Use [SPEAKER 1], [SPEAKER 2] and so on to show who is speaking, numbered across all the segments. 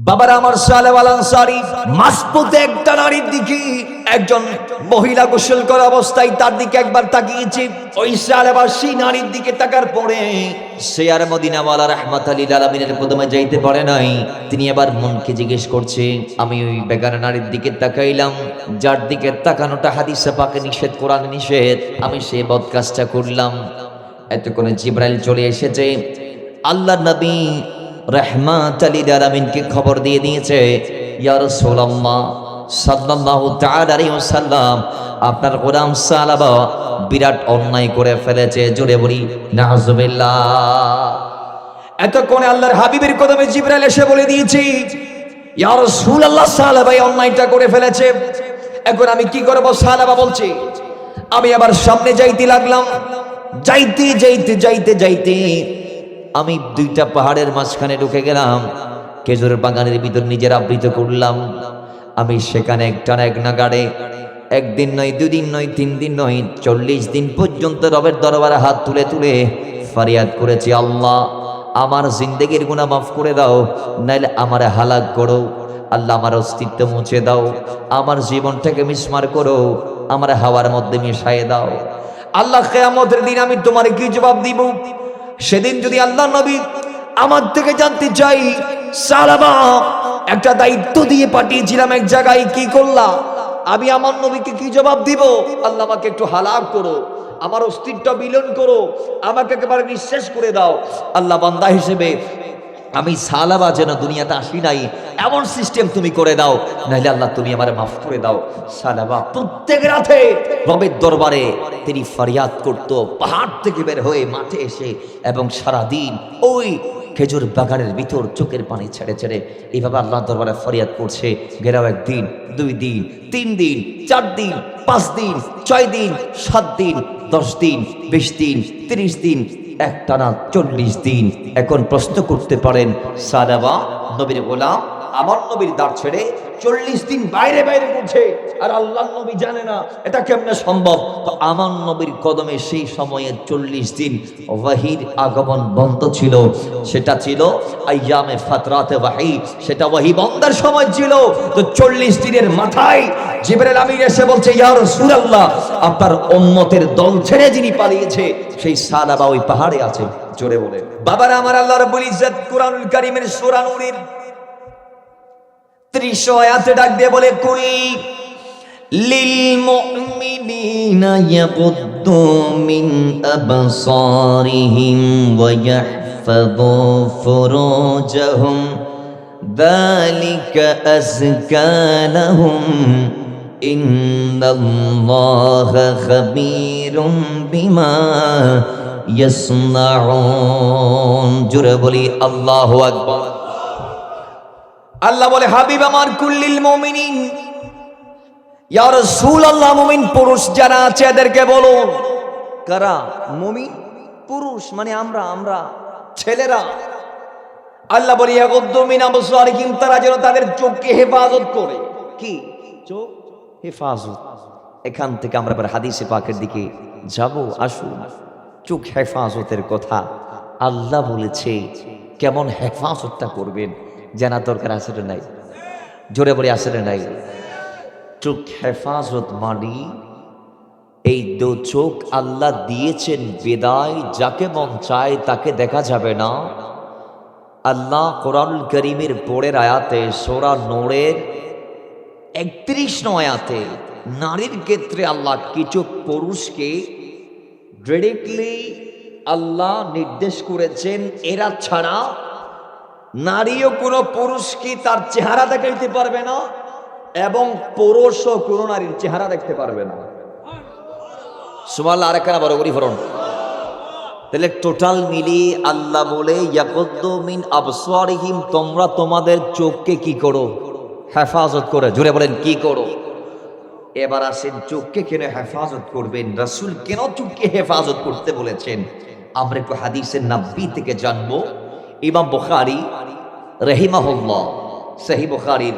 [SPEAKER 1] বাবার আমার সালেওয়াল আনসারী মাসপুতে একটা নারীর দিকে একজন মহিলা গোসল করা অবস্থায় তার দিকে একবার তাকিয়েছে। ওই সালেবাসী নারীর দিকে তাকার পরে সে আর মদিনাওয়ালা রাহমাতুল লিল আলামিনের কদমে যাইতে পারে নাই। তিনি এবার মনকে জিজ্ঞেস করছে, আমি ওই বেগানা নারীর দিকে তাকাইলাম, যার দিকে তাকানোটা হাদিসে পাকে নিষেধ, কোরআনে নিষেধ, আমি সেই বদ কাজটা করলাম। এতক্ষণে জিবরাইল চলে এসেছে। আল্লাহর নবী রাহমাতুল লিল আলামিনকে খবর দিয়ে দিয়েছে, ইয়া রাসূলুল্লাহ সাল্লাল্লাহু তাআলা আলাইহি ওয়াসাল্লাম, আপনার গোলাম সালাবা বিরাট অন্যায় করে ফেলেছে। জোরে বলি নাউজুবিল্লাহ। এতক্ষণে আল্লাহর হাবিবের কদমে জিবরাইল এসে বলে দিয়েছে, ইয়া রাসূলুল্লাহ সালাবা এই অন্যায়টা করে ফেলেছে, এখন আমি কি করব? সালাবা বলছে, আমি আবার সামনে যাইতে লাগলাম। যাইতে যাইতে যাইতে যাইতে আমি দুইটা পাহাড়ের মাঝখানে ঢুকে গেলাম। খেজুর বাগানের ভিতর নিজের আবৃত করলাম। আমি সেখানে একটানা এক নাগাড়ে একদিন নয়, দুদিন নয়, 3 দিন নয়, 40 দিন পর্যন্ত রবের দরবারে হাত তুলে তুলে ফরিয়াদ করেছি, আল্লাহ আমার জিন্দেগির গুনাহ মাফ করে দাও, নাইলে আমার হালাক করো। আল্লাহ আমার অস্তিত্ব মুছে দাও, আমার জীবনটাকে মিসমার করো, আমার হাওয়ার মধ্যে মিশাইয়ে দাও। আল্লাহ কিয়ামতের দিন আমি তোমার কি জবাব দিব? সেদিন যদি আল্লাহ নবী আমার থেকে জানতে চাই, সালাবা একটা দায়িত্ব দিয়ে পাঠিয়েছিলাম এক জায়গায়, কি করলা? আমি আমার নবীকে কি জবাব দিব? আল্লাহ আমাকে একটু হালাক করো, আমার অস্তিত্ব বিলীন করো, আমাকে একেবারে নিঃশেষ করে দাও। আল্লাহ বান্দা হিসেবে আমি সালাবা যেন দুনিয়াতে আসি নাই এমন সিস্টেম তুমি করে দাও, নাইলে আল্লাহ তুমি আমারে মাফ করে দাও। সালাবা প্রত্যেক রাতে রবের দরবারে তিনি ফরিয়াদ করত, পাহাড় থেকে বের হয়ে মাঠে এসে, এবং সারাদিন ওই খেজুর বাগানের ভিতর চোখের পানি ছেড়ে ছেড়ে এইভাবে আল্লাহ দরবারে ফরিয়াদ করছে। গেরাও 1 দিন, 2 দিন, 3 দিন, 4 দিন, 5 দিন, 6 দিন, 7 দিন, 10 দিন, 20 দিন, 30 দিন, একটানা 40 দিন। এখন প্রশ্ন করতে পারেন, সালাবা নবীর গোলাম আমার নবীর দ্বার ছেড়ে 40 দিন বাইরে বাইরে করছে, আর আল্লাহর নবী জানে না, এটা কেমনে সম্ভব? তো আমার নবীর কদমে সেই সময়ে 40 দিন ওয়াহির আগমন বন্ধ ছিল। সেটা ছিল আইয়ামে ফাতরাতে ওয়াহি, সেটা ওয়াহি বন্ধের সময় ছিল। তো 40 দিনের মাথায় জিবরাইল আমিন এসে বলছে, ইয়া রাসূলুল্লাহ আপনার উম্মতের দল ছেড়ে যিনি পালিয়েছে সেই সালাবা ওই পাহাড়ে আছে। জোরে বলে বাবারা আমার, আল্লাহ রাব্বুল ইজ্জত কুরআনুল কারীমের সূরা নূরের 30 আয়াতে ডাক দিয়ে বলে, কুল লিল মুমিনিনা ইয়াগুদ্দু মিন আবসারিহিম ওয়া ইয়াহফাযু ফুরুজাহুম যালিকা আযকা লাহুম ইন্নাল্লাহা খাবীরুম বিমা ইয়াসনাউন। জোরে বলি আল্লাহু আকবার। আল্লাহ বলে, হাবিব আমার, কুল্লিল মুমিনিন, ইয়া রাসূলুল্লাহ মুমিন পুরুষ যারা আছে এদেরকে বলো। কারা? মুমিন পুরুষ মানে আমরা ছেলেরা। আল্লাহ বলে, ইয়াগুদ্দু মিন আবসারিহিম, তারা যেন তাদের চোখকে হেফাজত করে। কি চোখ হেফাজত? এখান থেকে আমরা আবার হাদিসে পাকের দিকে যাব। আসুন, চোখ হেফাজতের কথা আল্লাহ বলেছে, কেমন হেফাজতটা করবেন জানা দরকার আছে না নাই? জোরে বলে আছে না নাই? চোখ হেফাজত মানে এই 2 চোখ আল্লাহ দিয়েছেন বিদায়, যাকে মন চায় তাকে দেখা যাবে না। আল্লাহ কোরআনুল কারীমের পরের আয়াতে সূরা নূরের 31 নং আয়াতে নারীর ক্ষেত্রে আল্লাহ কিছু পুরুষকে ডিরেক্টলি আল্লাহ নির্দেশ করেছেন, এরা ছাড়া নারীও কোনো পুরুষকে তার চেহারা দেখাইতে পারবে না, এবং পুরুষও কোনো নারীর চেহারা দেখতে পারবে না। সুবহানাল্লাহ। আরেকখানা বড় করি ফরন। তাহলে টোটাল মিলিয়ে আল্লাহ বলে, ইয়াগুদ্দু মিন আবসারিহিম, তোমরা তোমাদের চোখকে কি করো? হেফাজত করে। জোরে বলেন কি করো? এবার আসেন, চোখকে কেন হেফাজত করবেন? রাসূল কেন চোখকে হেফাজত করতে বলেছেন? আমরা একটু হাদিসের নাব্বি থেকে জানবো। ইমাম বুখারী রাহিমাহুল্লাহ সহিহ বুখারীর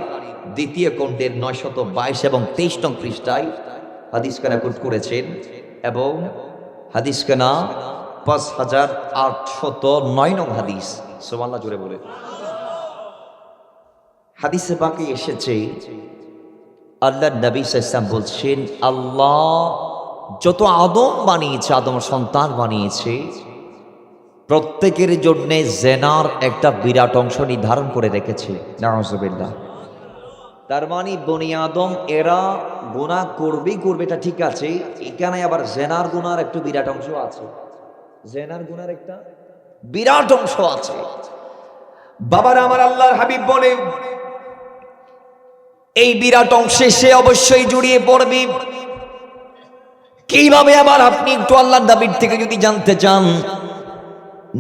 [SPEAKER 1] 2য় খণ্ডের 922 এবং 23 নং পৃষ্ঠায় হাদিস কানা কোট করেছেন, এবং হাদিস কানা 5809 নং হাদিস। সুবহানাল্লাহ, জোরে বলে।
[SPEAKER 2] হাদিসে পাকে এসেছে আল্লাহর নবী সাল্লাল্লাহু আলাইহি ওয়াসাল্লাম বলছেন, আল্লাহ যত আদম বানিয়েছে, আদম সন্তান বানিয়েছে, প্রত্যেকের জন্য জেনার একটা বিরাট অংশ নির্ধারণ করে রেখেছে। নাউজুবিল্লাহ। তার মানে বনি আদম এরা গুনাহ করবে, এটা ঠিক আছে, এখানে আবার জেনার গুনার একটু বিরাট অংশ আছে। জেনার গুনার একটা বিরাট অংশ আছে।
[SPEAKER 1] বাবারা আমার, আল্লাহর হাবিব বলে এই বিরাট অংশে সে অবশ্যই জড়িয়ে পড়বে। কিভাবে? আবার আপনি একটু আল্লাহর নবীর থেকে যদি জানতে চান,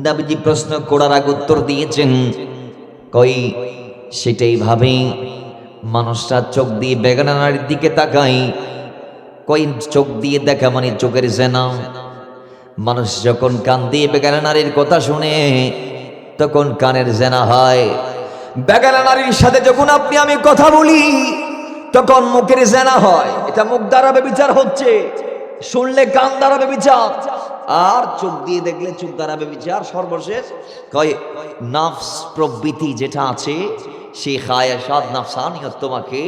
[SPEAKER 2] নবীজি প্রশ্ন করার আগে উত্তর দিয়েছেন, কই সেটাই ভাবে মানুষরা চোখ দিয়ে বেগানা নারীর দিকে তাকায়, কই চোখ দিয়ে দেখা মানে চোখের জেনা। মানুষ যখন কান দিয়ে বেগানা নারীর কথা শুনে তখন কানের জেনা হয়।
[SPEAKER 1] বেগানা নারীর সাথে যখন আপনি আমি কথা বলি তখন মুখের জেনা হয়। এটা মুখ দ্বারা ব্যভিচার হচ্ছে, শুনলে কান দ্বারা ব্যভিচার,
[SPEAKER 2] আর চোখ দিয়ে দেখলে চোখ দ্বারা ব্যভিচার। সর্বশেষ কয় নাফস প্রবৃত্তি যেটা আছে সেই খায়াসাত নাফসানিয়ত তোমাকে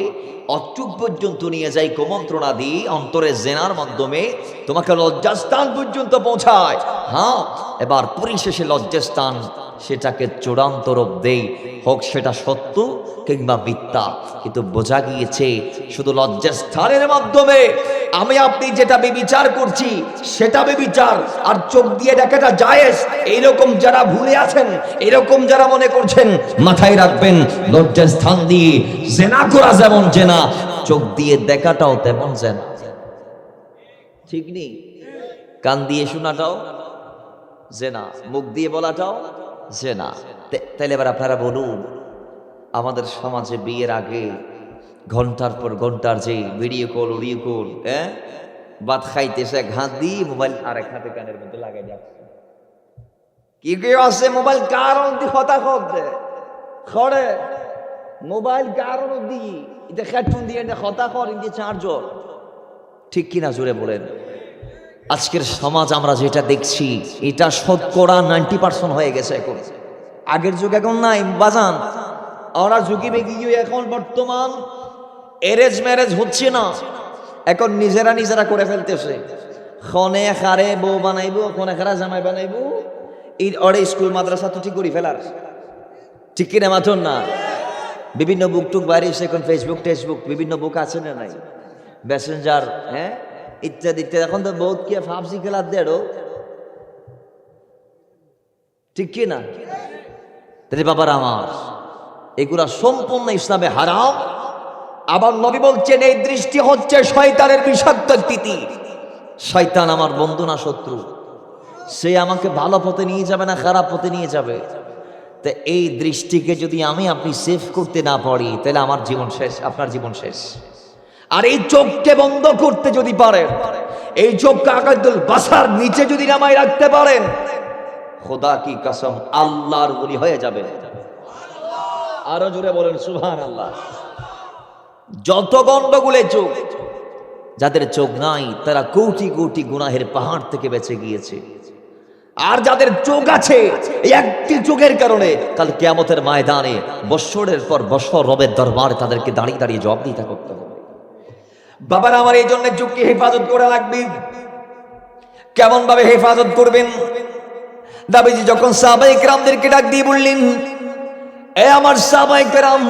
[SPEAKER 2] অচুক পর্যন্ত নিয়ে যায় কুমন্ত্রণা দিয়ে, অন্তরে জেনার মাধ্যমে তোমাকে লজ্জাস্থান পর্যন্ত পৌঁছায়। হ্যাঁ, এবার পরিশেষে লজ্জাস্থান সেটাকে চূড়ান্ত রূপ দেই, হোক সেটা সত্য কিংবা মিথ্যা। কিন্তু বোঝা গিয়েছে শুধু লজ্জাস্থানের মাধ্যমে
[SPEAKER 1] আমি আপনি যেটা বেবিচার করছি সেটা বেবিচার, আর চোখ দিয়ে দেখাটা জায়েজ, এইরকম যারা ভুলে আছেন, এরকম যারা মনে করছেন, মাথায় রাখবেন লজ্জাস্থান দিয়ে জেনা করা যেমন জেনা,
[SPEAKER 2] চোখ দিয়ে দেখাটাও তেমন জেনা। ঠিক নেই? কান দিয়ে শোনাটাও জেনা, মুখ দিয়ে বলাটাও জেনা। তাইলে এবার আপনারা বলুন, আমাদের সমাজে বিয়ের আগে ঘন্টার পর ঘন্টার যে ভিডিও কল, অডিও কল, ভাত খাইতেছে এক হাত দিয়ে মোবাইল আর এক হাতে কানের মধ্যে লাগাই যাচ্ছে।
[SPEAKER 1] কি কেউ আছে মোবাইল কারণ দি কথা দে খড়ে মোবাইল কারণ দি এটা হেডফোন দিয়ে এটা কথা কর ইন্দি চার্জর।
[SPEAKER 2] ঠিক কিনা জোরে বলেন। আজকের সমাজ আমরা যেটা দেখছি এটা শতকরা 90% হয়ে গেছে এখন।
[SPEAKER 1] আগের যুগ এখন নাই বাজান, আমরা ঝুঁকি বেগিয়ে এখন বর্তমান এরেজ ম্যারেজ হচ্ছে না, এখন নিজেরা করে ফেলতেছে। খনে খারে বউ বানাইবো, খনে খারা জামাই বানাইবো, এই অরে স্কুল মাদ্রাসা তো ঠিক করে ফেলার।
[SPEAKER 2] ঠিক কিনা মাথন না? বিভিন্ন বুক টুক বাইরে এখন ফেসবুক টেসবুক বিভিন্ন বুক আছে না নাই, মেসেঞ্জার, ইত্যাদি ইত্যাদি। এখন তো বহুত কি ফাবসি খেলার দেড়ো, ঠিক কিনা? তাহলে বাবার আমার এগুলা সম্পূর্ণ ইসলামে হারাম।
[SPEAKER 1] আবার নবী বলছেন এই দৃষ্টি হচ্ছে শয়তানের বিষাক্ত তিতি।
[SPEAKER 2] শয়তান আমার বন্ধু না শত্রু, সে আমাকে ভালো পথে নিয়ে যাবে না খারাপ পথে নিয়ে যাবে। তা এই দৃষ্টিকে যদি আমি আপনি সেভ করতে না পারি তাহলে আমার জীবন শেষ, আপনার জীবন শেষ।
[SPEAKER 1] আর এই চোখকে বন্ধ করতে যদি পারেন, এই চোখকে আকাদুল বাসার নিচে যদি নামাই রাখতে পারেন,
[SPEAKER 2] খোদা কি কসম আল্লাহর ওলি হয়ে যাবে।
[SPEAKER 1] আরো জোরে বলেন সুবহানাল্লাহ।
[SPEAKER 2] যত গন্ডগোলে চোখ, যাদের চোখ নাই তারা কোটি কোটি গুনাহের পাহাড় থেকে বেঁচে গিয়েছে।
[SPEAKER 1] আর যাদের চোখ আছে, এই একটি চোখের কারণে
[SPEAKER 2] কাল কিয়ামতের ময়দানে বছরের পর বছর রবের দরবারে তাদেরকে দাঁড়িয়ে দাঁড়িয়ে জবাবদিহিতা করতে হবে।
[SPEAKER 1] বাবার আমার এই জন্য চোখকে হেফাজত করা লাগবে। কেমন ভাবে হেফাজত করবেন? নবীজি যখন সাহাবায়ে কেরামদেরকে ডাক দিয়ে বললেন, এ আমার সাহাবায়ে কেরাম,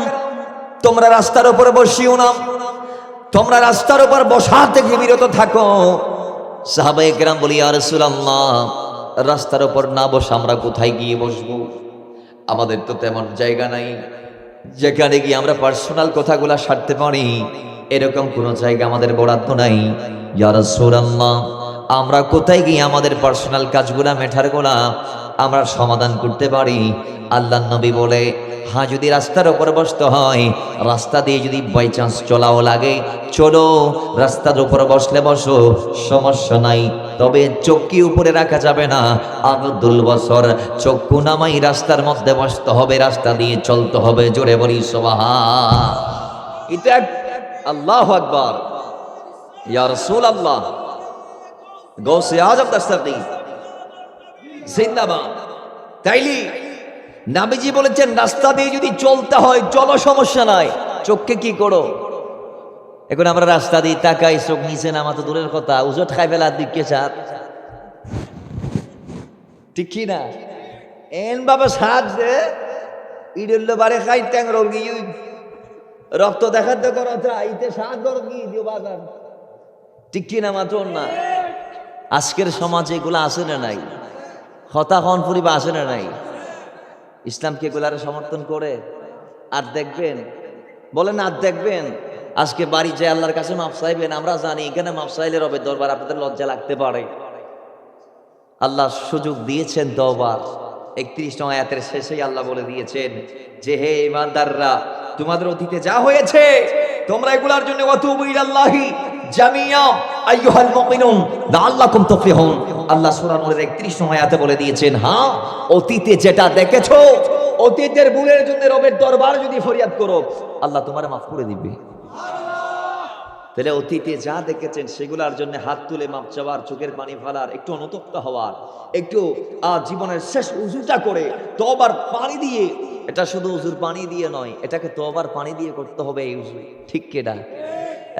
[SPEAKER 1] তোমরা রাস্তার উপর বসিও না, তোমরা রাস্তার উপর বসা থেকে বিরত থাকো।
[SPEAKER 2] সাহাবায়ে কেরাম বলি, ইয়া রাসূলুল্লাহ, রাস্তার উপর না বসে আমরা কোথায় গিয়ে বসবো? আমাদের তো তেমন জায়গা নাই যেখানে গিয়ে আমরা পার্সোনাল কথাগুলা সারতে পারি, এরকম কোনো জায়গা আমাদের বরাদ্দ নাই। ইয়া রাসূলুল্লাহ, আমরা কোথায় গিয়ে আমাদের পার্সোনাল কাজগুলা মেটারগুলা আমরা সমাধান করতে পারি? আল্লাহর নবী বলে, হ্যাঁ, যদি রাস্তার উপর বসতে হয়, রাস্তা দিয়ে যদি বাই চান্স চলাও লাগে চলো, রাস্তার উপর বসলে বসো, সমস্যা নাই। তবে চোখকে উপরে রাখা যাবে না। আব্দুল বসর চক্ষু নামাই রাস্তার মধ্যে বসতে হবে, রাস্তা দিয়ে চলতে হবে। জোরে বলি সুবহান।
[SPEAKER 1] এটা আল্লাহু আকবার, ইয়া রাসূলুল্লাহ, গৌসে আজম দস্তগীর জিন্দাবাদ। তাইলে
[SPEAKER 2] নাবিজি বলেছেন রাস্তা দিয়ে যদি চলতে হয় চলো, সমস্যা নাই, চোখকে কি করো। এখন আমরা রাস্তা দিয়ে তাকাই, চোখ নিচে নামা তো দূরের কথা, উজট খাই ফেলার দিকে সাত, ঠিক কি না? এন বাবা সাত দে ইডল বারে খাই ট্যাং রোগী রক্ত দেখাতে করো ইতে সাত গরম কি দিও বাজার, ঠিক কি না? মাত্র না আজকের সমাজে এগুলো আসে না নাই, হতাহন পরিবার আসে না নাই। ইসলাম কি এগুলার সমর্থন করে? আর দেখবেন, বলেন আর দেখবেন, আজকে বাড়ি যায় আল্লাহর কাছে মাফ চাইবেন, আমরা জানি এখানে মাফ চাইলে রবের দরবার আপনাদের লজ্জা লাগতে পারে। আল্লাহ সুযোগ দিয়েছেন তওবার। 31 নং আয়াতের শেষেই আল্লাহ বলে দিয়েছেন যে হে ঈমানদাররা, তোমাদের অতীতে যা হয়েছে তোমরা এগুলার জন্য ওয়াতুবু ইলাল্লাহি জামিয়া আইয়ুহাল মুমিনুন লাআল্লাকুম তুফলিহুন। আল্লাহ সূরা নূরের 31 নং আয়াতে বলে দিয়েছেন, হ্যাঁ অতীতে যেটা দেখেছো, অতীতের ভুলের জন্য রবের দরবার যদি ফরিয়াদ করো আল্লাহ তোমারে মাফ করে দিবে। তাহলে অতীতে যা দেখেছেন সেগুলোর জন্য হাত তুলে মাপ চাওয়ার, চোখের পানি ফেলার, একটু অনুতপ্ত হওয়ার, একটু জীবনের শেষ উজুটা করে তওবার পানি দিয়ে, এটা শুধু উজুর পানি দিয়ে নয়, এটাকে তওবার পানি দিয়ে করতে হবে এই উজু, ঠিক কিনা?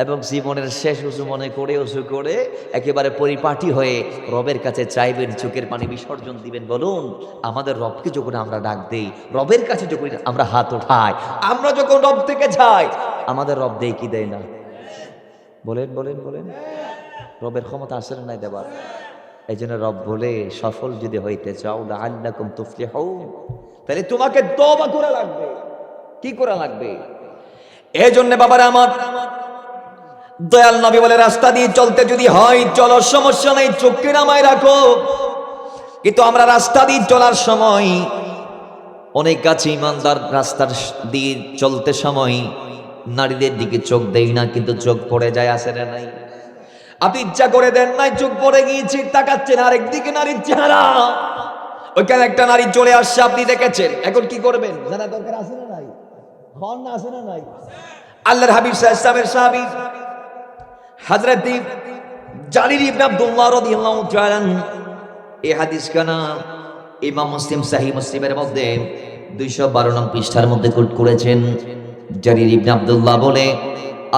[SPEAKER 2] এবং জীবনের শেষ উজু মনে করে উজু করে একেবারে পরিপাটি হয়ে রবের কাছে চাইবেন, চোখের পানি বিসর্জন দিবেন। বলুন আমাদের রবকে যখন আমরা ডাক দেই, রবের কাছে যখন আমরা হাত ওঠাই, আমরা যখন রব থেকে যাই, আমাদের রব দেয় কি দেয় না? বলেন বলেন বলেন, রবের ক্ষমতা আছে না নাই দেবার? এই জন্য রব বলে সফল যদি হইতে চাও লাআল্লাকুম তুফলিহুন, তাহলে তোমাকে তওবা করা লাগবে। কি করা লাগবে?
[SPEAKER 1] এই জন্য বাবারা আমার, দয়াল নবী বলে রাস্তা দিয়ে চলতে যদি হয় চলো, সমস্যা নেই, চোখকে নামায় রাখো। কিন্তু আমরা রাস্তা দিয়ে চলার সময়,
[SPEAKER 2] অনেক কাছে ইমানদার রাস্তার দিয়ে চলতে সময় নারীদের দিকে চোখ দেই না, কিন্তু চোখ পড়ে যায়, আসে না নাই?
[SPEAKER 1] আপনি ইচ্ছা করে দেন নাই, চোখ পড়ে গিয়েছে, তাকাচ্ছেন আরেকদিকে নারীর চেহারা, ওইখানে একটা নারী চলে আসছে, আপনি দেখেছেন, এখন কি করবেন? জানা দরকার আছে না নাই? খন না আছে না নাই? আল্লাহর হাবিব সাল্লাল্লাহু আলাইহি ওয়াসাল্লামের সাহাবী হযরত জারির ইবনে আব্দুল্লাহ রাদিয়াল্লাহু তাআলা,
[SPEAKER 2] এই হাদিস কানা ইমাম মুসলিম সহিহ মুসলিমের মধ্যে 212 নং পৃষ্ঠার মধ্যে কোট করেছেন। জারির ইবনে আব্দুল্লাহ বলে,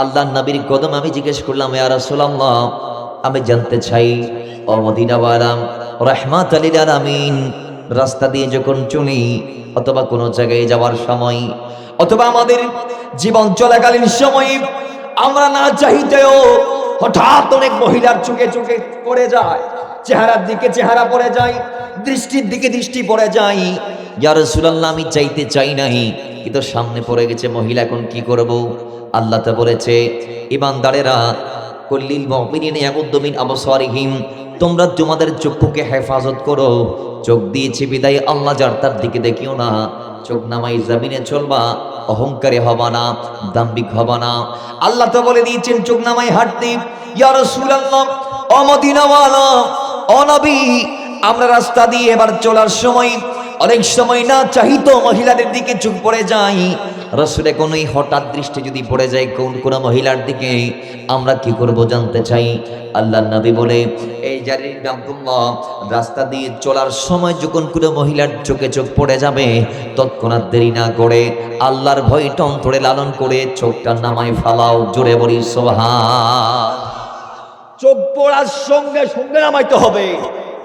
[SPEAKER 2] আল্লাহর নবীর কদম আমি জিজ্ঞেস করলাম, ইয়া রাসূলুল্লাহ আমি জানতে চাই ও মদিনাওয়ালা রাহমাতাল লিল আলামিন, রাস্তা দিয়ে যখন চলি অথবা কোনো জায়গায় যাওয়ার সময়
[SPEAKER 1] অথবা আমাদের জীবন চলাকালীন সময়ে আমরা না চাইতেও হঠাৎ অনেক মহিলার চোখে চোখে পড়ে যায়, চেহারার দিকে চেহারা পড়ে যায়, দৃষ্টির দিকে দৃষ্টি পড়ে যায়।
[SPEAKER 2] ইয়া রাসূলুল্লাহ আমি চাইতে চাই নাই, কিন্তু সামনে পড়ে গেছে মহিলা, এখন কি করব? আল্লাহ তা বলেছে, ঈমানদারেরা কুল্লিল মুমিনিনা ইয়াগুদ্দু মিন আবসারিহিম, তোমরা তোমাদের চক্ষুকে হেফাজত করো। চোখ দিয়েছি বিদায় আল্লাহ যার তার দিকে দেখিও না, চোখ নামাই জমিনে চলবা, অহংকারী হবা না, দাম্ভিক হবা না।
[SPEAKER 1] আল্লাহ তো বলে দিয়েছেন চোখ নামাই হাঁটতে। ইয়া রাসূলুল্লাহ, ও মদিনাওয়ালা, ও নবী, আমরা রাস্তা দিয়ে এবার চলার সময় অনেক সময় না চাহিত মহিলাদের দিকে চোখ পড়ে যায়।
[SPEAKER 2] রাসূলে কোনই হঠাৎ দৃষ্টি যদি পড়ে যায় কোন মহিলার দিকে, আমরা কি করব জানতে চাই। আল্লাহর নবী বলে, এই জারির ইবনে আব্দুল্লাহ রাস্তা দিয়ে চলার সময় যখন কোনো মহিলার চোখে চোখ পড়ে যাবে, তৎক্ষণাৎ দেরি না করে আল্লাহর ভয়টা অন্তরে লালন করে চোখটা নামায় ফালাও। জোরে বলি সুবহান।
[SPEAKER 1] চোখ পড়ার সঙ্গে সঙ্গে নামাইতে হবে।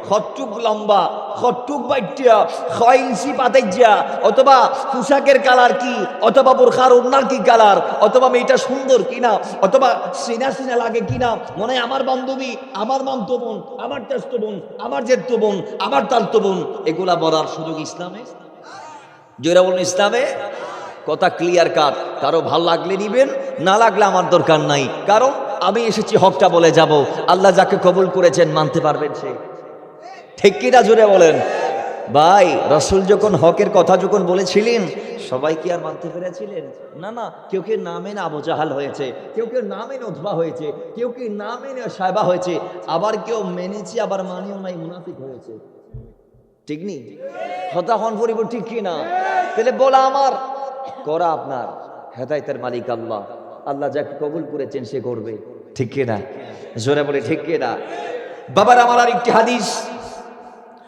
[SPEAKER 1] খট্টুক লম্বা, খট্টুক বাইটিয়া, 6 ইঞ্চি পাতাইয়া, অথবা পোশাকের কালার কি, অথবা বোরখার ওড়নার কি কালার, অথবা মেয়েটা সুন্দর কিনা, অথবা সিনা সিনা লাগে কিনা, মনে হয় আমার বান্ধবী, আমার মামতো বোন, আমার টেস্তো বোন, আমার জেঠতো বোন, আমার তালতো বোন, এগুলা বলার সুযোগ ইসলামে?
[SPEAKER 2] জোরে বলুন ইসলামে। কথা ক্লিয়ার কাট, কারো ভাল লাগলে নিবেন, না লাগলে আমার দরকার নাই, কারণ আমি এসেছি হকটা বলে যাব। আল্লাহ যাকে কবুল করেছেন মানতে পারবেন সে, ঠিক কিনা? জোরে বলেন। ভাই রাসূল যখন হকের কথা যখন বলেছিলেন, সবাই কি আর মানতে পেরেছিলেন? না না, কেউ কেউ না মেনে আবু জাহাল হয়েছে, কেউ কেউ না মেনে উতবা হয়েছে, কেউ কেউ না মেনে সায়বা হয়েছে, আবার কেউ মেনেছে আবার মানেও নাই, মুনাফিক হয়েছে, ঠিক নি? হতাহন পরিবার, ঠিক কিনা? তাহলে বলা আমার, করা আপনার। হেদায়েতের মালিক আল্লাহ, আল্লাহ যাকে কবুল করেছেন সে করবে, ঠিক কিনা? জোরে বলে ঠিক কিনা?
[SPEAKER 1] বাবার আমার আর একটি হাদিস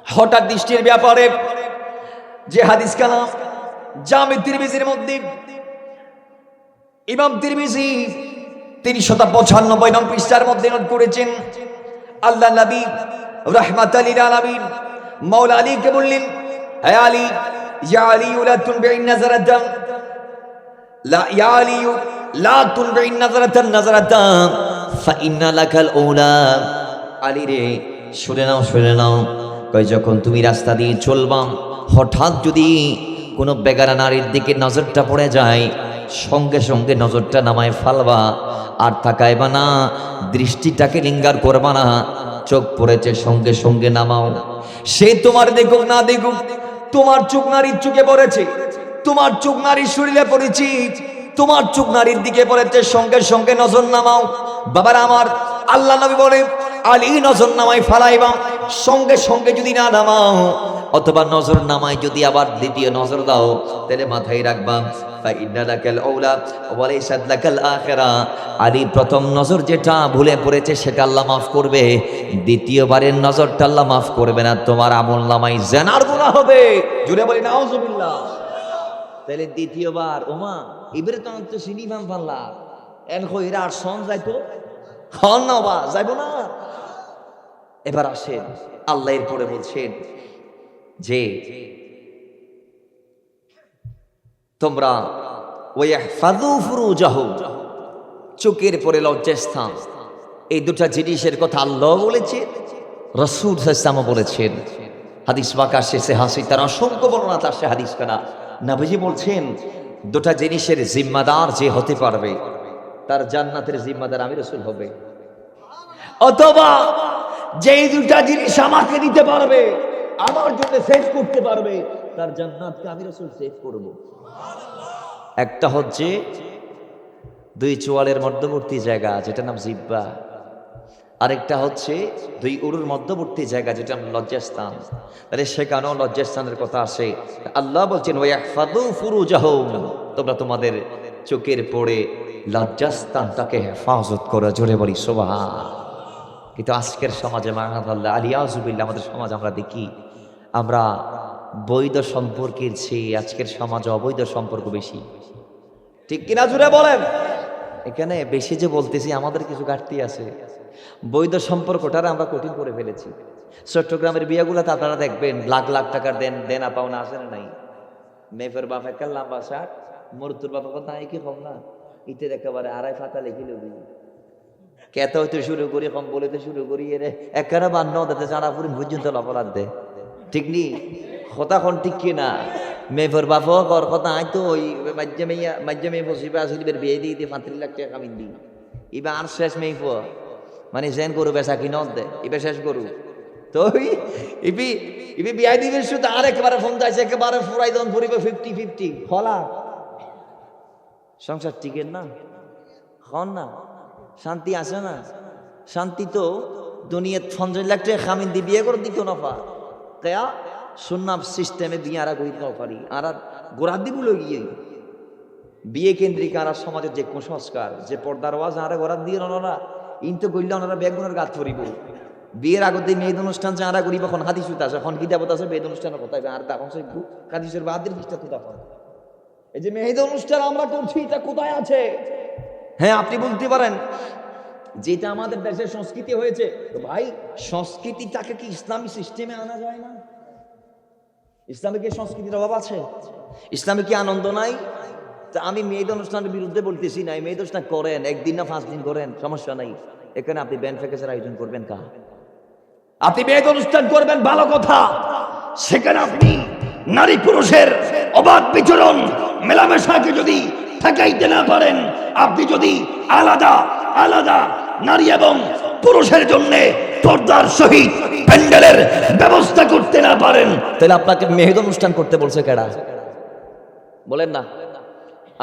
[SPEAKER 1] হঠাৎ দৃষ্টির ব্যাপারে। যে হাদিস কালাম জামি তিরমিজির মধ্যে ইমাম তিরমিজি 395 নং পৃষ্ঠার মধ্যে নোট করেছেন, আল্লাহ নবী রাহমাতাল লিল আলামিন মাওলা আলীকে বললেন, হে আলী, ইয়া আলী লা তুনবিন নাযারাতান, লা ইয়া আলী লা তুনবিন নাযারাতান নাযারাতান ফা ইন্না লাকাল উলা। আলী রে, শুনে নাও, কই যখন তুমি রাস্তা দিয়ে চলবা, হঠাৎ যদি কোনো বেগারা নারীর দিকে নজরটা পড়ে যায়, সঙ্গে সঙ্গে নজরটা নামায় ফালবা, আর তাকাইবা না, দৃষ্টিটাকে লিঙ্গার করবা না, চোখ পড়েছে সঙ্গে সঙ্গে নামাও। সে তোমার দেখুক না দেখুক, তোমার চোখ নারীর চোখে পড়েছে, তোমার চোখ নারীর শরীরে পড়েছি, তোমার চোখ নারীর দিকে পড়েছে, সঙ্গে সঙ্গে নজর নামাও। বাবার আমার, আল্লাহ নবী বলে, আলী নজর নামাই ফালাইবা, সঙ্গে সঙ্গে যদি না নামাও, অথবা নজর নামাই যদি আবার দ্বিতীয় নজর দাও, তাহলে মাথায় রাখবা আলী প্রথম নজর যেটা ভুলে পড়েছে সেটা আল্লাহ মাফ করবে, দ্বিতীয়বারের নজরটা আল্লাহ মাফ করবে না, তোমার আমল নামাই জানার গুনাহ হবে। জুড়ে বলি নাউজুবিল্লাহ। তাহলে দ্বিতীয়বার ওমা এবারে তো সিনি ভাম পাল্লা এন কইরা আর সন যাইতো হন না বা যাইব না। এবার আসেন, আল্লাহ এরপরে বলছেন যে তোমরা ওয়াহফাযু ফুরুজাহুম, চোখের পরে লজ্জাস্থান, এই দুটা জিনিসের কথা আল্লাহ বলেছেন, রাসূল সাল্লাল্লাহু আলাইহি ওয়াসাল্লাম বলেছেন। হাদিস পাক শেষে হাসি তার অসংখ্য বর্ণনা তার সে হাদিস কানা নবীজি বলছেন, দুটা জিনিসের জিম্মাদার যে হতে পারবে তার জান্নাতের জিম্মাদার আমি রাসূল হবে, অথবা যেই দুটা জিনিস আমাকে দিতে পারবে, আমার জন্য সেভ করতে পারবে, তার জান্নাতকে আমি রাসূল সেভ করব। একটা হচ্ছে দুই চোয়ালের মধ্যবর্তী জায়গা যেটা নাম জিহ্বা, আরেকটা হচ্ছে দুই উরুর মধ্যবর্তী জায়গা যেটা নাম লজ্জাস্থান। তাহলে সেখানেও লজ্জাস্থানের কথা আসে। আল্লাহ বলছেন ওয়াহফাযু ফুরুজাহুম, তোমরা তোমাদের চোখের পড়ে লজ্জাস্থানটাকে হেফাজত করো। জোরে বলি সুবহান। কিন্তু আজকের সমাজে মাআযাল্লাহ আলিয়াযুবিল্লাহ, আমাদের সমাজ আমরা দেখি, আমরা বৈধ সম্পর্কের চেয়ে আজকের সমাজে অবৈধ সম্পর্ক বেশি। ঠিক কিনা জুড়ে বলেন? এখানে বেশি যে বলতেছি আমাদের কিছু ঘাটতি আছে। বৈধ সম্পর্কটারে আমরা কঠিন করে ফেলেছি। চট্টগ্রামের বিয়েগুলোতে আপনারা দেখবেন লাখ লাখ টাকার দেনা পাওনা আছে না নাই? মেফের বাপ একটা লম্বা শার্ট, মরতুর বাপ কথা কি কম না, ইতে একেবারে আড়াই ফাতা লিখি লবি কেতা হইতে শুরু করি, কম বলিতে শুরু করি, এর একেবারে বান্ন দিতে চারা পুরি পর্যন্ত অপরাধ দে। ঠিক নি কথা কোন ঠিক কিনা? মেফের বাপ কর কথা আইতো ওই মাধ্যমে বসিবে আসলে বিয়ে দিয়ে দিয়ে 35 লাখ টাকা কামিন দিই, এবার আর শেষ মেফ মানে জেন গরু বেচা কি নদ দে, এবার শেষ গরু তো ইবি বিয়াই দিবেন শুধু আর একেবারে ফোন যাইছে, একেবারে ফুরাই দন ফুরিবে 50-50 হলা সংসার টিকেন না, হন না, শান্তি আসে না। শান্তি তো দুনিয়াত 50 লাখ টাকা কামিন দিয়ে বিয়ে করে দিত না পা কেয়া সুন্নাম সিস্টেমে বিয়ে আর করি পারি আর গোড়া দিব গিয়ে বিয়ে কেন্দ্রিক আর সমাজের যে কুসংস্কার, যে পর্দার ওয়াজ আর গোড়া দিয়ে ওনারা ইনতো করলে ওনারা বেগুনের গাছ ফরিব। বিয়ের আগতে মেয়েদ অনুষ্ঠান যে আরা করিব, এখন হাদিস আছে, এখন কিতাবত আছে মেয়েদ অনুষ্ঠানের কথা, আর তখন সেই হাদিসের বাদের দিকটা তো তখন এই যে মেয়েদ অনুষ্ঠান আমরা করছি এটা কোথায় আছে? হ্যাঁ আপনি বলতে পারেন যেটা আমাদের দেশের সংস্কৃতি হয়েছে, তো ভাই সংস্কৃতিটাকে কি ইসলামী সিস্টেমে আনা যায় না? ইসলামে কি সংস্কৃতির অভাব আছে? ইসলামে কি আনন্দ নাই? তা আমি মেয়েদ অনুষ্ঠানের বিরুদ্ধে বলতেছি না, মেয়েদ অনুষ্ঠান করেন, 1 দিন না 5 দিন করেন, সমস্যা নাই। এখানে আপনি ব্যান্ড ফ্যাকেজের আয়োজন করবেন কা? আপনি মেয়েদ অনুষ্ঠান করবেন ভালো কথা, সেখানে আপনি নারী পুরুষের অবাধ বিচরণ মেলামেশাকে যদি ঠেকাইতে না পারেন, আপনি যদি আলাদা আলাদা নারী এবং পুরুষের জন্য পর্দার সহিত প্যান্ডেলের ব্যবস্থা করতে না পারেন, তাহলে আপনাকে মেহেদ অনুষ্ঠান করতে বলছে কেডা? বলেন না।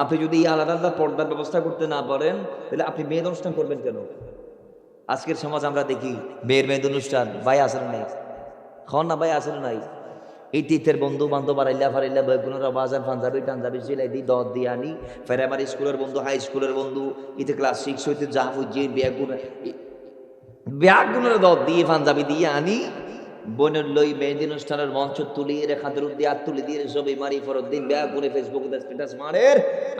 [SPEAKER 1] আপনি যদি আলাদা আলাদা পর্দার ব্যবস্থা করতে না পারেন, তাহলে আপনি মেহেদ অনুষ্ঠান করবেন কেন? আজকের সমাজ আমরা দেখি মেহেদ অনুষ্ঠান, ভাই আসেন নাই, খন না ভাই আসেন নাই, এই তীর্থের বন্ধু বান্ধব আরাইল্লা ফারাইল্লা বেগুনের বাজার পাঞ্জাবি টাঞ্জাবি সিলাই দিই, দর দিয়ে আনি, প্রাইমারি স্কুলের বন্ধু, হাই স্কুলের বন্ধু, ইতে ক্লাস 6 হইতে যা বুঝিয়ে ব্যাগুনের দর দিয়ে পাঞ্জাবি দিয়ে আনি,
[SPEAKER 2] বোনের লই মেহেদি অনুষ্ঠানের মঞ্চ তুলিয়ে রেখাদের দিয়ে আর তুলে দিয়ে ছবি মারি ফরদ্দিন ব্যাগ করে ফেসবুকে স্ট্যাটাস মারের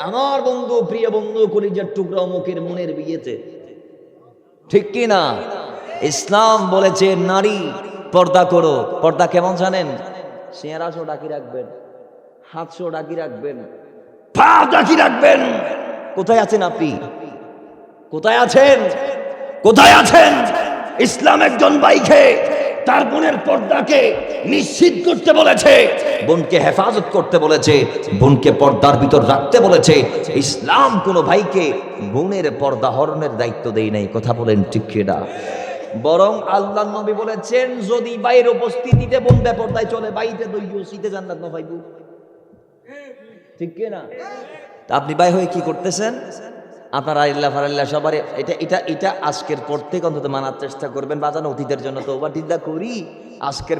[SPEAKER 2] আমার বন্ধু প্রিয় বন্ধু কলিজার টুকরা অমুকের মনের বিয়েতে। ঠিক কি না? ইসলাম বলেছে নারী পর্দা করো। পর্দা কেমন জানেন? চেহারাশো ডাকি রাখবেন, হাতশো ডাকি রাখবেন, পা ডাকি রাখবেন। কোথায় আছেন আপনি? কোথায় আছেন? কোথায় আছেন? ইসলাম একজন ভাইকে তার বোনের পর্দাকে নিশ্চিত করতে বলেছে, বোনকে হেফাজত করতে বলেছে, বোনকে পর্দার ভিতর রাখতে বলেছে। ইসলাম কোন ভাইকে বোনের পর্দা হরণের দায়িত্ব দেয় নাই। কথা বলেন ঠিক কিনা? বরং আল্লাহর নবী বলেছেন যদি বাইরের উপস্থিতিতে বোন বেপরদায় চলে বাইতে দইও শীতে জান্নাত না পাইবো। ঠিক কিনা? আপনি ভাই হয়ে কি করতেছেন? আপনার আল্লাহ ফারাল্লাহ সবার এটা আজকের পর থেকে অন্তত মানার চেষ্টা করবেন। বাজানো অতীতের জন্য তো ওবা চিন্তা করি। আজকের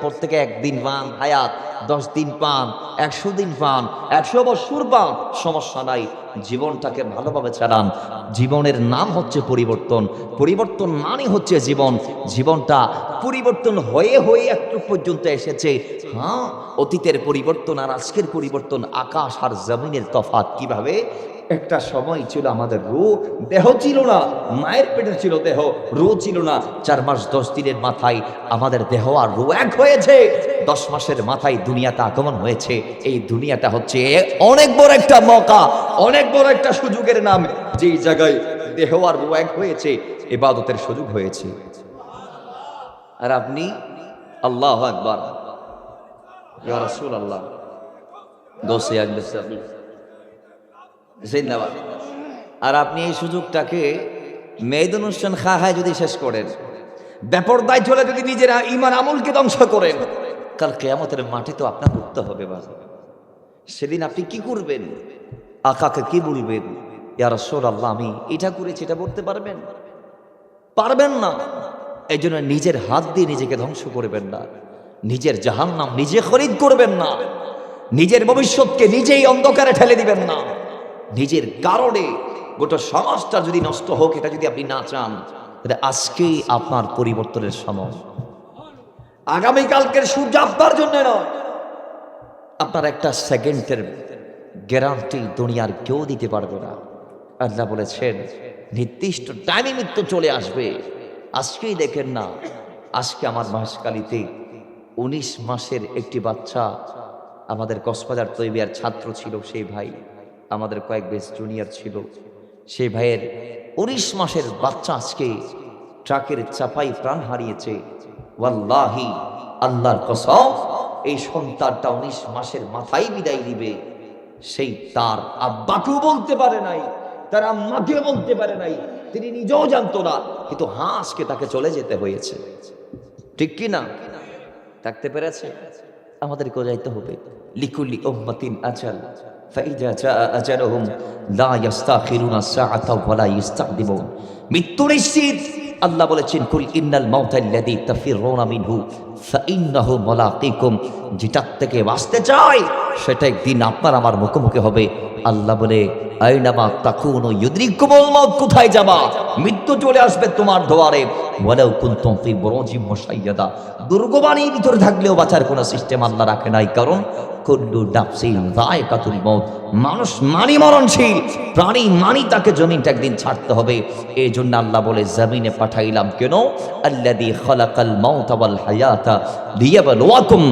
[SPEAKER 2] পর থেকে একদিন পান হায়াত, 10 দিন পান, 100 দিন পান, 100 বছর পান, সমস্যা নাই। জীবনটাকে ভালোভাবে চালান। জীবনের নাম হচ্ছে পরিবর্তন। পরিবর্তন মানে হচ্ছে জীবন। জীবনটা পরিবর্তন হয়ে হয়ে একটু পর্যন্ত এসেছে। হ্যাঁ, অতীতের পরিবর্তন আর আজকের পরিবর্তন আকাশ আর জমিনের তফাৎ। কিভাবে? একটা সময় ছিল আমাদের দেহ ছিল না, মায়ের পেটে ছিল দেহ, ছিল না। 4 মাস 10 দিনের মাথায় আমাদের দেহ আর এক হয়েছে। 10 মাসের মাথায় দুনিয়াতে আগমন হয়েছে। এই দুনিয়াটা হচ্ছে অনেক বড় একটা মওকা, অনেক বড় একটা সুযোগের নাম। যেই জায়গায় দেহ আর এক হয়েছে, ইবাদতের সুযোগ হয়েছে। আর আপনি আল্লাহু আকবার, ইয়া রাসূলুল্লাহ, দোষে আগবেছে আপনি জিন্দাবাদ। আর আপনি এই সুযোগটাকে মেয়েদ অনুষ্ঠান খায় যদি শেষ করেন, বেপরদায় চলে যদি নিজের ঈমান আমলকে ধ্বংস করেন, কাল কিয়ামতের মাঠে তো আপনার উঠতে হবে। সেদিন আপনি কি করবেন? আকাকে কি বলবেন? ইয়া রাসূলুল্লাহ, আমি এটা করেছি, এটা বলতে পারবেন? পারবেন না। এই জন্য নিজের হাত দিয়ে নিজেকে ধ্বংস করবেন না। নিজের জাহান্নাম নিজে খরিদ করবেন না। নিজের ভবিষ্যৎকে নিজেই অন্ধকারে ঠেলে দিবেন না। নিজের কারণে গোটা সমাজটা যদি নষ্ট হোক, এটা যদি আপনি না চান, তাহলে আজকেই আপনার পরিবর্তনের সময়। আগামীকালকের সূর্য আপনার জন্য নয়। আপনার একটা সেকেন্ডের গ্যারান্টি দুনিয়ার কেউ দিতে পারবে না। আল্লাহ বলেছেন নির্দিষ্ট টাইমে মৃত্যু চলে আসবে। আজকেই দেখেন না, আজকে আমার মাসকালিতে 19 মাসের একটি বাচ্চা আমাদের কক্সবাজার তৈবিয়ার ছাত্র ছিল। সেই ভাই আমাদের কয়েক বেশ জুনিয়র ছিল। সেই ভাইয়ের 19 মাসের বাচ্চা আজকে ট্রাকের চাপাই প্রাণ হারিয়েছে। ওয়াল্লাহি, আল্লাহর কসম, এই সন্তানটা 19 মাসের মাথায় বিদায় দিবে। সেই তার আব্বাকেও বলতে পারে নাই, তার আম্মাকেও বলতে পারে নাই, তিনি নিজেও জানতো না, কিন্তু আজকে তাকে চলে যেতে হয়েছে। ঠিক কি না? থাকতে পেরেছে? আমাদেরকেও যাইতে হবে। লিকুল্লি উম্মাতিন আজাল, ফাইজা জাআ আজালুহুম লা ইস্তাখিরুনা সাআতা ওয়া লা ইস্তাকদিমুন। মৃত্যু নিশ্চিত। আল্লাহ বলেছেন কুল ইন্নাল মাউতা আল্লাযী তাফিরুনা মিনহু ফাইন্নাহু মুলাকিকুম। যেটার থেকে বাঁচতে চাই সেটা একদিন আপনার আমার মুখোমুখি হবে। আল্লাহ বলে আইনামা তাকুনু ইউদরিকুমুল মাউত। কোথায় যাবা? মৃত্যু চলে আসবে তোমার দুয়ারে। ওয়ালাউ কুনতুম ফি বুরুজিম মুশাইয়াদা। দুর্গবাণীর ভিতরে থাকলেও বাঁচার কোনো সিস্টেম আল্লাহ রাখে নাই। কারণ কুল্লু নাফসিন যায়কাতুল মাউত। মানুষ মানি মরণশীল, প্রাণী মানি তাকে জমিনটা একদিন ছাড়তে হবে। এই জন্য আল্লাহ বলে জমিনে পাঠাইলাম কেন? আল্লাযী খালাকাল মাউতা ওয়াল হায়াতা লিয়াবলুয়াকুম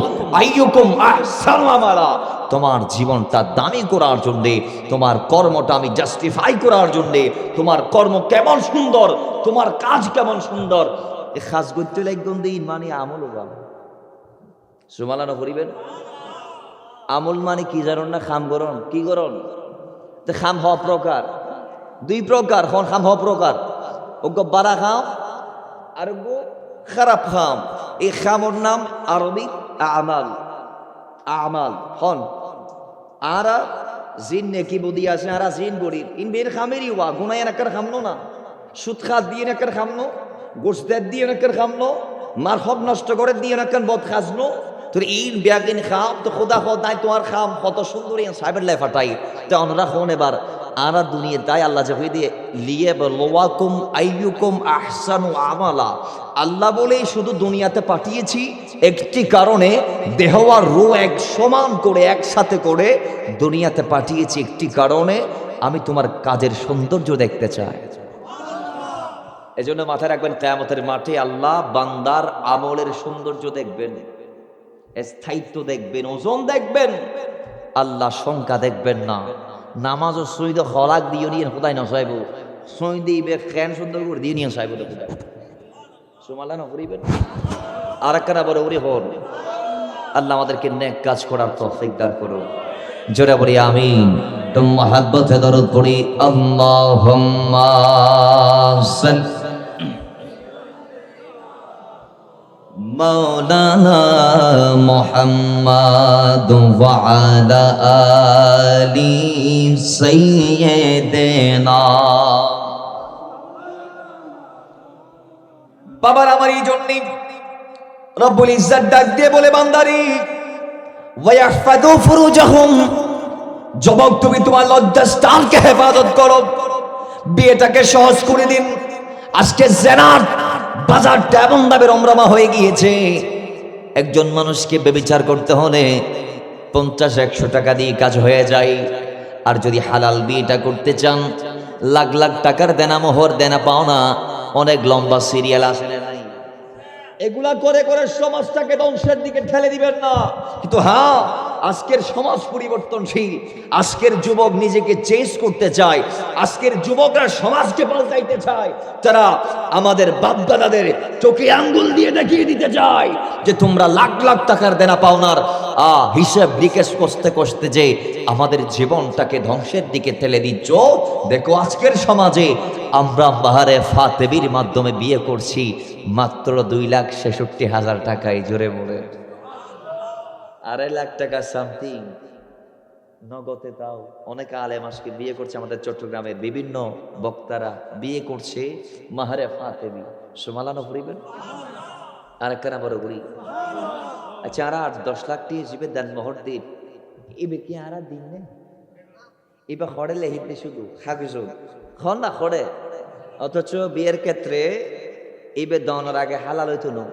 [SPEAKER 2] আইয়ুকুম আহসানু আমালা। তোমার জীবনটা দামি করার জন্যে, তোমার কর্মটা আমি জাস্টিফাই করার জন্যে, তোমার কর্ম কেমন সুন্দর, তোমার কাজ কেমন সুন্দর, এ কাজ করতে লাগবেন দিন মানে আমল হবে। সুবহানাল্লাহ করিবেন। আমল মানে কি জানেন না? খাম গরণ। কি গরণ? খাম হওয়া প্রকার, 2 প্রকার। খাম হওয়া প্রকার, ওগো বারা খাম আর ওগো খারাপ খাম। এই খামর নাম আরবি আমাল। আমাল হন আরা জিন নেকি বুদি আছে, আরা জিন গড়ি ইন বের খামেরই ওয়া গুনায় নাকার খামনো না, সুদ খাত দিয়ে নাকার খামনো, গোশত দিয়ে নাকার খামনো, মার হক নষ্ট করে দিয়ে নাকার বদ খাজনো। তোর ইন ব্যাগিন খাম তো খোদা খোদাই তোমার খাম কত সুন্দর সাহেবের লাই ফাটাই। তো আমরা হন এবার আরা দুনিয়া তাই আল্লাহ যে হয়ে দিয়ে লিয়ে লোয়াকুম আইয়ুকুম আহসানু আমালা, আল্লাহ বলেই শুধু দুনিয়াতে পাঠিয়েছি একটি কারণে, দেহ আর রূহ এক সমান করে একসাথে করে দুনিয়াতে পাঠিয়েছি একটি কারণে, আমি তোমার কাজের সৌন্দর্য দেখতে চাই। এজন্য মাথায় রাখবেন, কিয়ামতের মাঠে আল্লাহ বান্দার আমলের সৌন্দর্য দেখবেন, স্থায়িত্ব দেখবেন, ওজন দেখবেন, আল্লাহ সংখ্যা দেখবেন না। নামাজ ও সৈদ হলাক দিয়ে নিয়ে কোথায় না চাইব, সই দিবে খ্যান সুন্দর করে দিয়ে নিয়ে চাইব কোথায় সোমালা না করিবেন। আর একখানা বড় উড়ি হন, আল্লাহ আমাদেরকে নেক কাজ করার তৌফিক দান করুন। জোরে বলি আমিন। তো মহাব্বতে দরুদ পড়ি, আল্লাহুম্মা সাল্লি মাওলানা মুহাম্মাদ ওয়া আলা আলি সাইয়্যিদিনা।
[SPEAKER 1] বাবার আমার এই জন্য রব্বুল ইজ্জত ডাক দিয়ে বলে, বান্দারি ওয়ায়াহফাযু ফুরুজাহুম, যুবক তুমি তোমার লজ্জাস্থানকে হেফাজত করো, বিয়েটাকে সহজ করে দিন। আজকে জেনার বাজারটা এমন ভাবে রমরমা হয়ে গিয়েছে,
[SPEAKER 2] একজন মানুষকে ব্যভিচার করতে হলে 50-100 টাকা দিয়ে কাজ হয়ে যায়। আর যদি হালাল বিয়েটা করতে চান, লাখ লাখ টাকার দেনা মোহর দেনা পাওনা, অনেক লম্বা সিরিয়াল আছে না নাই?
[SPEAKER 1] এগুলা করে করে সমাজটাকে ধ্বংসের দিকে ঠেলে দিবেন না। কিন্তু হ্যাঁ, আজকের সমাজ পরিবর্তনশীল, আজকের যুবক নিজেকে চেঞ্জ করতে চায়, আজকের যুবকরা সমাজকে পাল্টাইতে চায়। তারা আমাদের বাপ-দাদাদের চোখে আঙ্গুল দিয়ে দেখিয়ে দিতে চায় যে তোমরা লাখ লাখ টাকার দেনা পাওনার হিসাব নিকেশ কষতে কষতে যে আমাদের জীবনটাকে ধ্বংসের দিকে ঠেলে দিচ্ছ। দেখো আজকের সমাজে আমরা বাহারে ফাতেবির মাধ্যমে বিয়ে করছি মাত্র 2,66,000 টাকায়, জোরে বলে
[SPEAKER 2] 2.5 লাখ টাকা সামথিং নগদে। তাও অনেক আলেম আজকে বিয়ে করছে, আমাদের চট্টগ্রামের বিভিন্ন বক্তারা বিয়ে করছে মাহারে ফাতেবি। সুমালানো করিবেন আর একখানা বড় করি। আচ্ছা, আর 10 লাখ টি হিসেবে দেন মোহর দিন, এবে কি আর দিন নেই? এবার খড়ে লেহিতে শুধু খাবিস খন না খড়ে, অথচ বিয়ের ক্ষেত্রে এবে দনের আগে হালাল হইতো না,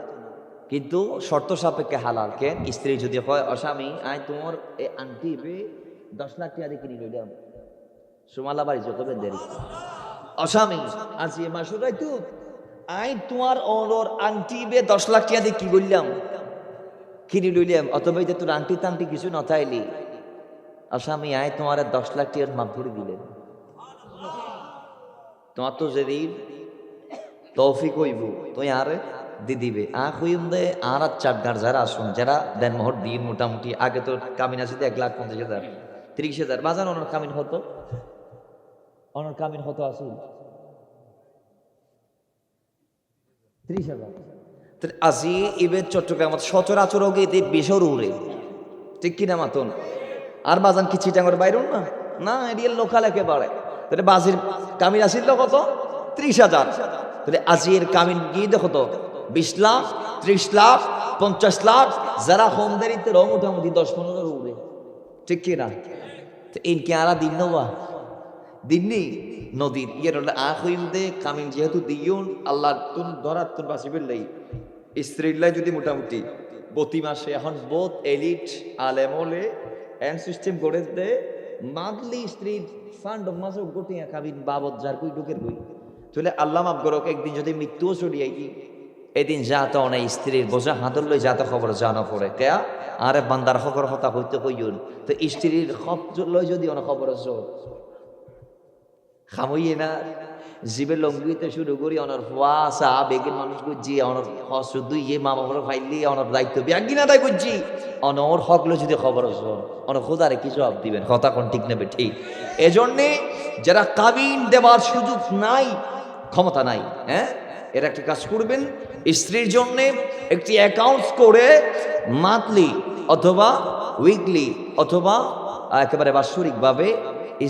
[SPEAKER 2] কিন্তু শর্ত সাপেক্ষে হালাল। কেন? স্ত্রী যদি হয় অস্বামী, আয় তোমার এই আন্টি এবে 10 লাখ টাকা কিনে লইলাম, সুমালা বাড়ি চোখে দেরি অস্বামী আজ এ মাসুরাই তো আই তোমার ওর আন্টি বে 10 লাখ টাকা দিয়ে কি বললাম, কিনে লইলাম, অথবা তোর আন্টি তান্টি কিছু নথাইলি, আসামি আয় তোমার 10 লাখ টাকার মাপ ধরে দিলেন। তোমার তো যেদিন তৌফিক হইব তুই আর দিদিবে হইম দে আর 4 গাঁর যারা আসুন, যারা দেন মোহর দিন মোটামুটি। আগে তো কামিন আছে 1,50,000 30,000 বাজান অনর কামিন হতো, অনর কামিন হতো আসুন 30,000। আজি এবার চট্টগ্রাম সচরাচর গিয়ে বেশর উড়ে, ঠিক কিনা মাতন? আর বাজান কি চিটাঙ্গর বাইর না, না এরিয়াল লোকাল একেবারে। তাহলে বাজির কামিন আসিল কত? 30,000। তাহলে আজির কামিন গিয়ে দেখো তো 20 লাখ, 30 লাখ, 50 লাখ, যারা হোম দেরিতে মোটামুটি 10-15 উড়ে, ঠিক কিনা? তো ইনকে আরা দিন নবা দিননি নদীর ইয়ের হইম দে কামিন যেহেতু দিও আল্লাহ তুন ধরার তুন বাঁচিবেন লাই স্ত্রীলাই যদি মোটামুটি প্রতি মাসে এখন বোধ এলিট আলেমলে এন্ড সিস্টেম করে দে মান্থলি স্ত্রীর ফান্ড মাসে গোটিয়া কাবিন বাবদ যার কই ঢুকের কই চলে আল্লাহ মাফ করক। একদিন যদি মৃত্যুও চলিয়াই কি এদিন যা তো অনেক স্ত্রীর বোঝা হাতর লই যা তো খবর জানা পড়ে কেয়া আরে বান্দার খবর হতা হইতে কইন তো স্ত্রীর খবর লই যদি অনেক খবর খামইয়ে না জীবের লঙ্গিতে শুরু করি অনর ফুয়াশা বেগের মানুষ করছি অনর শুধু ইয়ে মা বাবার ফাইলি অনর দায়িত্ব ব্যাঙ্গি না তাই করছি অনর হকলো যদি খবর অন খোদারে কিছু জবাব দিবেন, কথা কোন ঠিক নেবে ঠিক। এজন্যে যারা কাবিন দেওয়ার সুযোগ নাই, ক্ষমতা নাই, হ্যাঁ এরা একটা কাজ করবেন, স্ত্রীর জন্য একটি অ্যাকাউন্টস করে মান্থলি অথবা উইকলি অথবা একেবারে বাৎসরিকভাবে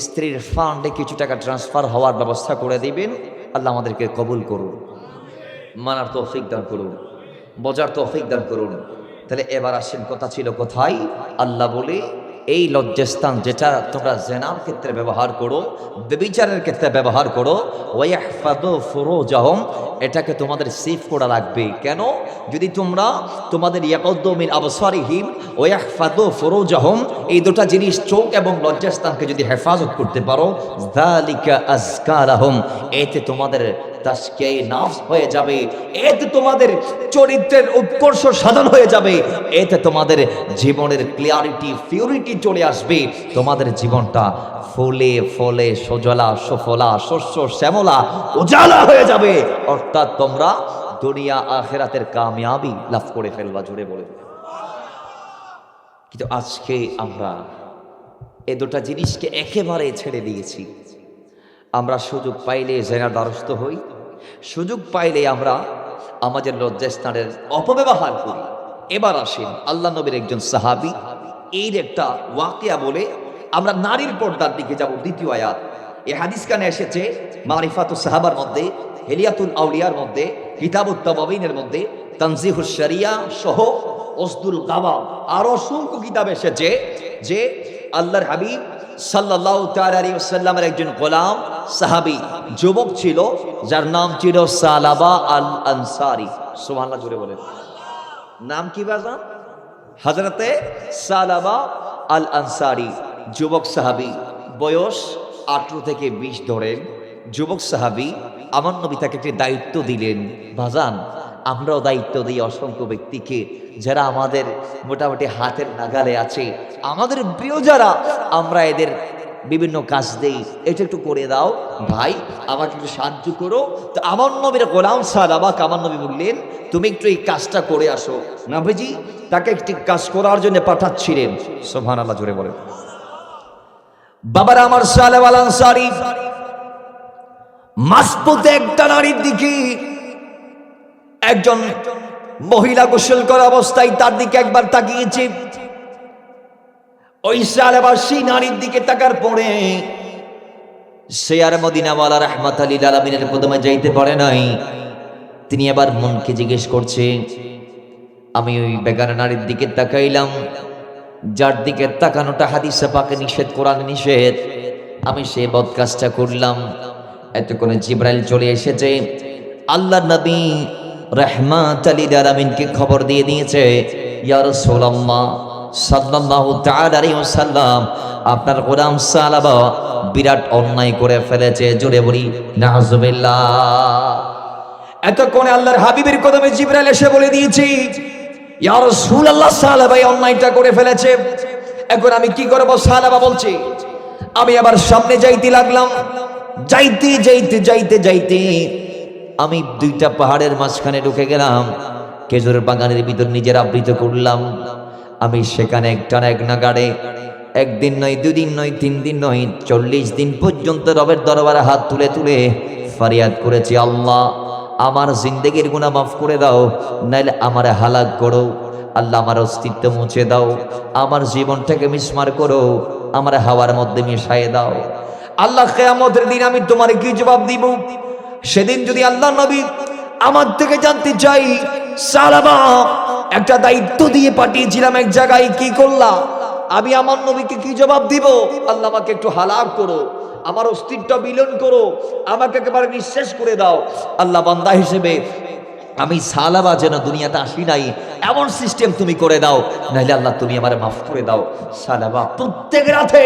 [SPEAKER 2] স্ত্রীর ফান্ডে কিছু টাকা ট্রান্সফার হওয়ার ব্যবস্থা করে দিবেন। আল্লাহ আমাদেরকে কবুল করুন, মানার তৌফিক দান করুন, বোঝার তৌফিক দান করুন। তাহলে এবার আসেন, কথা ছিল কোথায়? আল্লাহ বলে এই লজ্জাস্থান যেটা তোমরা জেনার ক্ষেত্রে ব্যবহার করো, ব্যভিচারের ক্ষেত্রে ব্যবহার করো, ওয়াহফাযু ফুরুজাহুম, এটাকে তোমাদের সেফ করা লাগবে। কেন? যদি তোমরা তোমাদের ইয়াকুদ্দু মিন আবসারিহিম ওয়াহফাযু ফুরুজাহুম, এই দুটো জিনিস চোখ এবং লজ্জাস্থানকে যদি হেফাজত করতে পারো, যালিকা আযকা লাহুম, এতে তোমাদের তাজকিয়ে নাফস হয়ে যাবে, এতে তোমাদের চরিত্রের উৎকর্ষ সাধন হয়ে যাবে, এতে তোমাদের জীবনের ক্লিয়ারিটি পিউরিটি চলে আসবে, তোমাদের জীবনটা ফুলে ফলে সজলা সফলা শস্য শ্যামলা উজালা হয়ে যাবে, অর্থাৎ তোমরা দুনিয়া আখিরাতের কামিয়াবি লাভ করে ফেলবা। জোরে বলে। কিন্তু আজকে আমরা এই দুটা জিনিসকে একেবারে ছেড়ে দিয়েছি। আমরা সুযোগ পাইলে জেনার দ্বারস্থ হই, সুযোগ পাইলে আমরা আমাদের লজ্জাস্থানের অপব্যবহার করি। এবার আসেন আল্লাহ নবীর একজন সাহাবী এর একটা ওয়াকিয়া বলে আমরা নারীর পর্দার দিকে যাব। দ্বিতীয় আয়াত, এই হাদিস কানে এসেছে মারিফাতুস সাহাবার মধ্যে, হিলিয়াতুল আউলিয়ার মধ্যে, কিতাবুত তাওয়াবিনের মধ্যে, তানজিহুশ শরিয়া সহ ওসদুল গাওয়া আর অসংখ্য কিতাব এসেছে যে আল্লাহর হাবিব সাল্লাল্লাহু তাআলা আলাইহি ওয়াসাল্লামের একজন গোলাম সাহাবী যুবক ছিল, যার নাম ছিল সালাবা আল আনসারী। সুবহানাল্লাহ, জোরে বলেন। নাম কি বাজান? হযরতে সালাবা আল আনসারী, যুবক সাহাবী, বয়স 18 থেকে 20 ধরেন, যুবক সাহাবী। আমার নবী তাকে একটি দায়িত্ব দিলেন। বাজান, আমরাও দায়িত্ব দিই অসংখ্য ব্যক্তিকে যারা আমাদের মোটামুটি হাতের নাগালে আছে, আমাদের প্রিয় যারা, আমরা এদের বিভিন্ন কাজ দেই, এটা একটু করে দাও ভাই, আমাকে একটু সাহায্য করো। তো আমার নবীর গোলাম সালাবাকে আমার নবী বললেন, তুমি একটু এই কাজটা করে আসো। নবীজি তাকে একটি কাজ করার জন্য পাঠাচ্ছিলেন। সুবহানাল্লাহ, জোরে বলেন। বাবার আমার সালাবা আল আনসারী মাসপুতে একটা নারীর দিকে, একজন মহিলা গোসল করা অবস্থায় তার দিকে একবার তাকিয়েছে। ওই সালাবা সেই নারীর দিকে তাকার পরে সে আর মদিনাওয়ালা রাহমাতাল লিল আলামিনের কদমে যাইতে পারে নাই। তিনি এবার মনকে জিজ্ঞেস করছে, আমি ওই বেগানা নারীর দিকে তাকাইলাম, যার দিকে তাকানোটা হাদিসে পাকে নিষেধ, কোরআনে নিষেধ, আমি সে বদ কাজটা করলাম। এতক্ষণে জিবরাইল চলে এসেছে, আল্লাহ নবী রাহমাতাল লিল আলামিনকে খবর দিয়ে দিয়েছে, ইয়া রাসূলুল্লাহ সাল্লাল্লাহু তাআলা আলাইহি ওয়াসাল্লাম, আপনার গোলাম সালাবা বিরাট অন্যায় করে ফেলেছে। জোরে বলি নাউজুবিল্লাহ।
[SPEAKER 1] এতক্ষণে আল্লাহর হাবিবের কদমে জিবরাইল এসে বলে দিয়েছি, ইয়া রাসূলুল্লাহ সালাবা এই অন্যায়টা করে ফেলেছে, এখন আমি কি করব? সালাবা বলছে, আমি আবার সামনে যাইতে লাগলাম। যাইতে যাইতে যাইতে যাইতে আমি দুইটা পাহাড়ের মাঝখানে ঢুকে গেলাম, খেজুরের বাগানের ভিতর নিজের আবৃত করলাম। আমি সেখানে একটানা এক নাগাড়ে একদিন নয়, দুদিন নয়, 3 দিন নয়, 40 দিন পর্যন্ত রবের দরবারে হাত তুলে তুলে ফরিয়াদ করেছি, আল্লাহ আমার জিন্দেগির গুনাহ মাফ করে দাও, নাইলে আমারে হালাক করো। আল্লাহ আমার অস্তিত্ব মুছে দাও, আমার জীবনটাকে মিসমার করো, আমার হাওয়ার মধ্যে মিশাইয়ে দাও। আল্লাহ কিয়ামতের দিন আমি তোমার কি জবাব দিব? সেদিন যদি আল্লাহ নবী আমার থেকে জানতে চাই, সালাবা একটা দায়িত্ব দিয়ে পাঠিয়েছিলাম এক জায়গায়, কি করলা? আমি আমার নবীকে কি জবাব দিব? আল্লাহ আমাকে একটু হালাক করো, আমার অস্তিত্ব বিলীন করো, আমাকে একেবারে নিঃশেষ করে দাও। আল্লাহ বান্দা হিসেবে আমি সালাবা যেন দুনিয়াতে আসি নাই এমন সিস্টেম তুমি করে দাও, নাইলে আল্লাহ তুমি আমারে মাফ করে দাও। সালাবা প্রত্যেক রাতে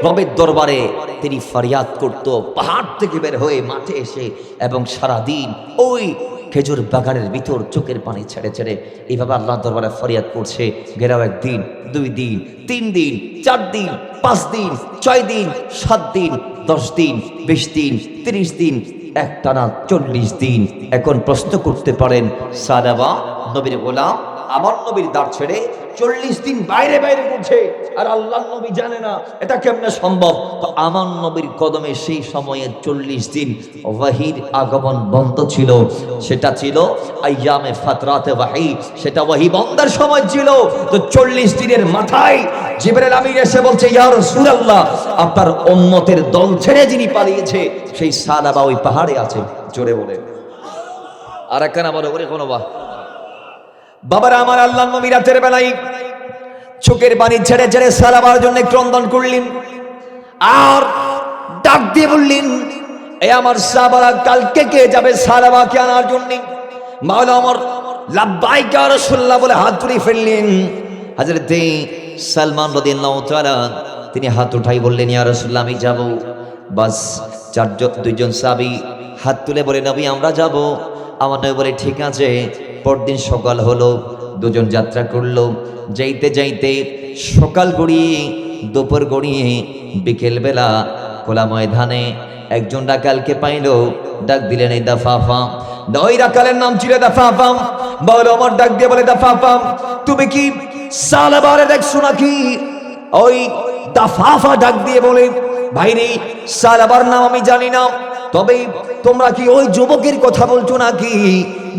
[SPEAKER 1] রবের দরবারে তিনি ফরিয়াদ করত, পাহাড় থেকে বের হয়ে মাঠে এসে, এবং সারাদিন ওই খেজুর বাগানের ভিতর চোখের পানি ছেড়ে ছেড়ে এইভাবে আল্লাহ দরবারে ফরিয়াদ করছে। গেরাও 1 দিন, 2 দিন, 3 দিন, 4 দিন, 5 দিন, 6 দিন, 7 দিন, 10 দিন, 20 দিন, 30 দিন, একটানা 40 দিন। এখন প্রশ্ন করতে পারেন, সালাবা নবীর গোলাম আমার নবীর দাঁড় ছেড়ে 40 দিন বাইরে বাইরে করছে, আর আল্লাহ নবী জানে না, এটা কেমনে সম্ভব? তো আমার নবীর কদমে সেই সময়ে 40 দিন ওয়াহির আগমন বন্ধ ছিল। সেটা ছিল আইয়ামে ফাতরাতে ওয়াহি, সেটা ওয়াহি বন্ধের সময় ছিল। তো 40 দিনের মাথায় জিবরাইল আমিন এসে বলছে, ইয়া রাসূলুল্লাহ আপনার উম্মতের দল ছেড়ে যিনি পালিয়েছে সেই সালাবা ওই পাহাড়ে আছে। জোরে বলে আর একখানা বড় করে কোনো বাবারা আমার আল্লাহ নবী রাতের বেলায় চোখের পানি ছেড়ে ছেড়ে সালাবার জন্য ক্রন্দন করলেন আর ডাক দিয়ে বললেন, এ আমার সাহাবারা, কালকে কে যাবে সালাবাকে আনার জন্য? মাওলা আমার লাব্বাইক ইয়া রাসূলুল্লাহ বলে হাত তুলে ফেললেন।
[SPEAKER 2] হযরতে সালমান রাদিয়াল্লাহু তাআলা তিনি হাত উঠাই বললেন, ইয়া রাসূলুল্লাহ আমি যাব। বাস দুইজন সাহাবী হাত তুলে বলে, নবী আমরা যাব। আমার নবী বলে, ঠিক আছে। পরদিন সকাল হলো, দুজন যাত্রা করলো। যাইতে যাইতে সকাল গড়িয়ে দুপুর গড়িয়ে বিকেল বেলা খোলা ময়দানে একজন ডাকালকে পাইল। ডাক দিলেন, এই দাফাফা।
[SPEAKER 1] ওই রাখালের নাম ছিল দাফাফা। বলো আমার ডাক দিয়ে বলে, দাফাফা তুমি কি সালাবারে দেখছো নাকি? ওই দাফাফা ডাক দিয়ে বলে, ভাইরে সালাবার নাম আমি জানি না, তবে তোমরা কি ওই যুবকের কথা বলছো নাকি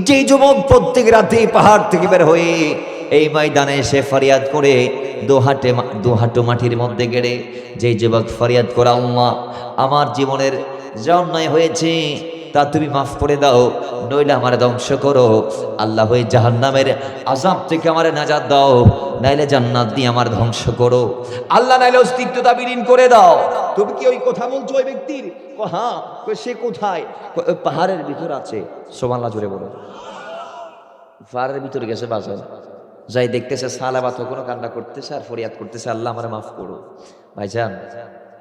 [SPEAKER 1] যে যুবক প্রত্যেক রাতে পাহাড় থেকে বের হয়ে
[SPEAKER 2] এই ময়দানে এসে ফরিয়াদ করে দু হাঁটু মাটির মধ্যে গেড়ে যে যুবক ফরিয়াদ করে, আল্লাহ আমার জীবনের যা অন্যায় হয়েছে তা তুমি মাফ করে দাও, নইলে আমার ধ্বংস করো। আল্লাহ ওই জাহান্নামের আযাব থেকে আমার নাজাত দাও, নাইলে জান্নাত দিয়ে আমার ধ্বংস করো।
[SPEAKER 1] আল্লাহ নাইলে অস্তিত্বতা বিলীন করে দাও। তুমি কি ওই কথা বলছো ওই ব্যক্তির? হ্যাঁ। সে কোথায়?
[SPEAKER 2] পাহাড়ের ভিতর আছে। সুবহানাল্লাহ জোরে বলো। পাহাড়ের ভিতরে গেছে বাজার, যাই দেখতেছে সালাবা তখনও কান্না করতেছে আর ফরিয়াদ করতেছে, আল্লাহ আমারে মাফ করো। ভাইজান,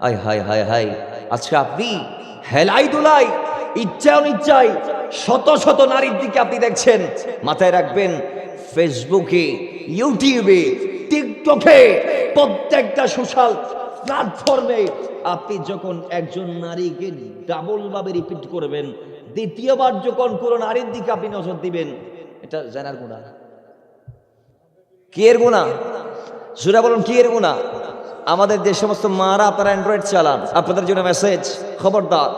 [SPEAKER 2] আয় হায় হায় হায়, আজকে আপনি
[SPEAKER 1] হেলাই দুলাই ইচ্ছা অনিচ্ছায় শত শত নারীর দিকে আপনি দেখছেন। মাথায় রাখবেন, ফেসবুকে, ইউটিউবে, টিকটকে, প্রত্যেকটা সোশ্যাল প্ল্যাটফর্মে আপনি যখন একজন নারীকে ডাবল ভাবে রিপিট করবেন, দ্বিতীয়বার যখন কোনো নারীর দিকে আপনি নজর দিবেন, এটা জানার গুনাহ। কি এর গুনাহ? জোরে বলুন, কি এর গুনাহ? আমাদের যে সমস্ত মারা আপনারা অ্যান্ড্রয়েড চালান, আপনাদের জন্য মেসেজ, খবরদার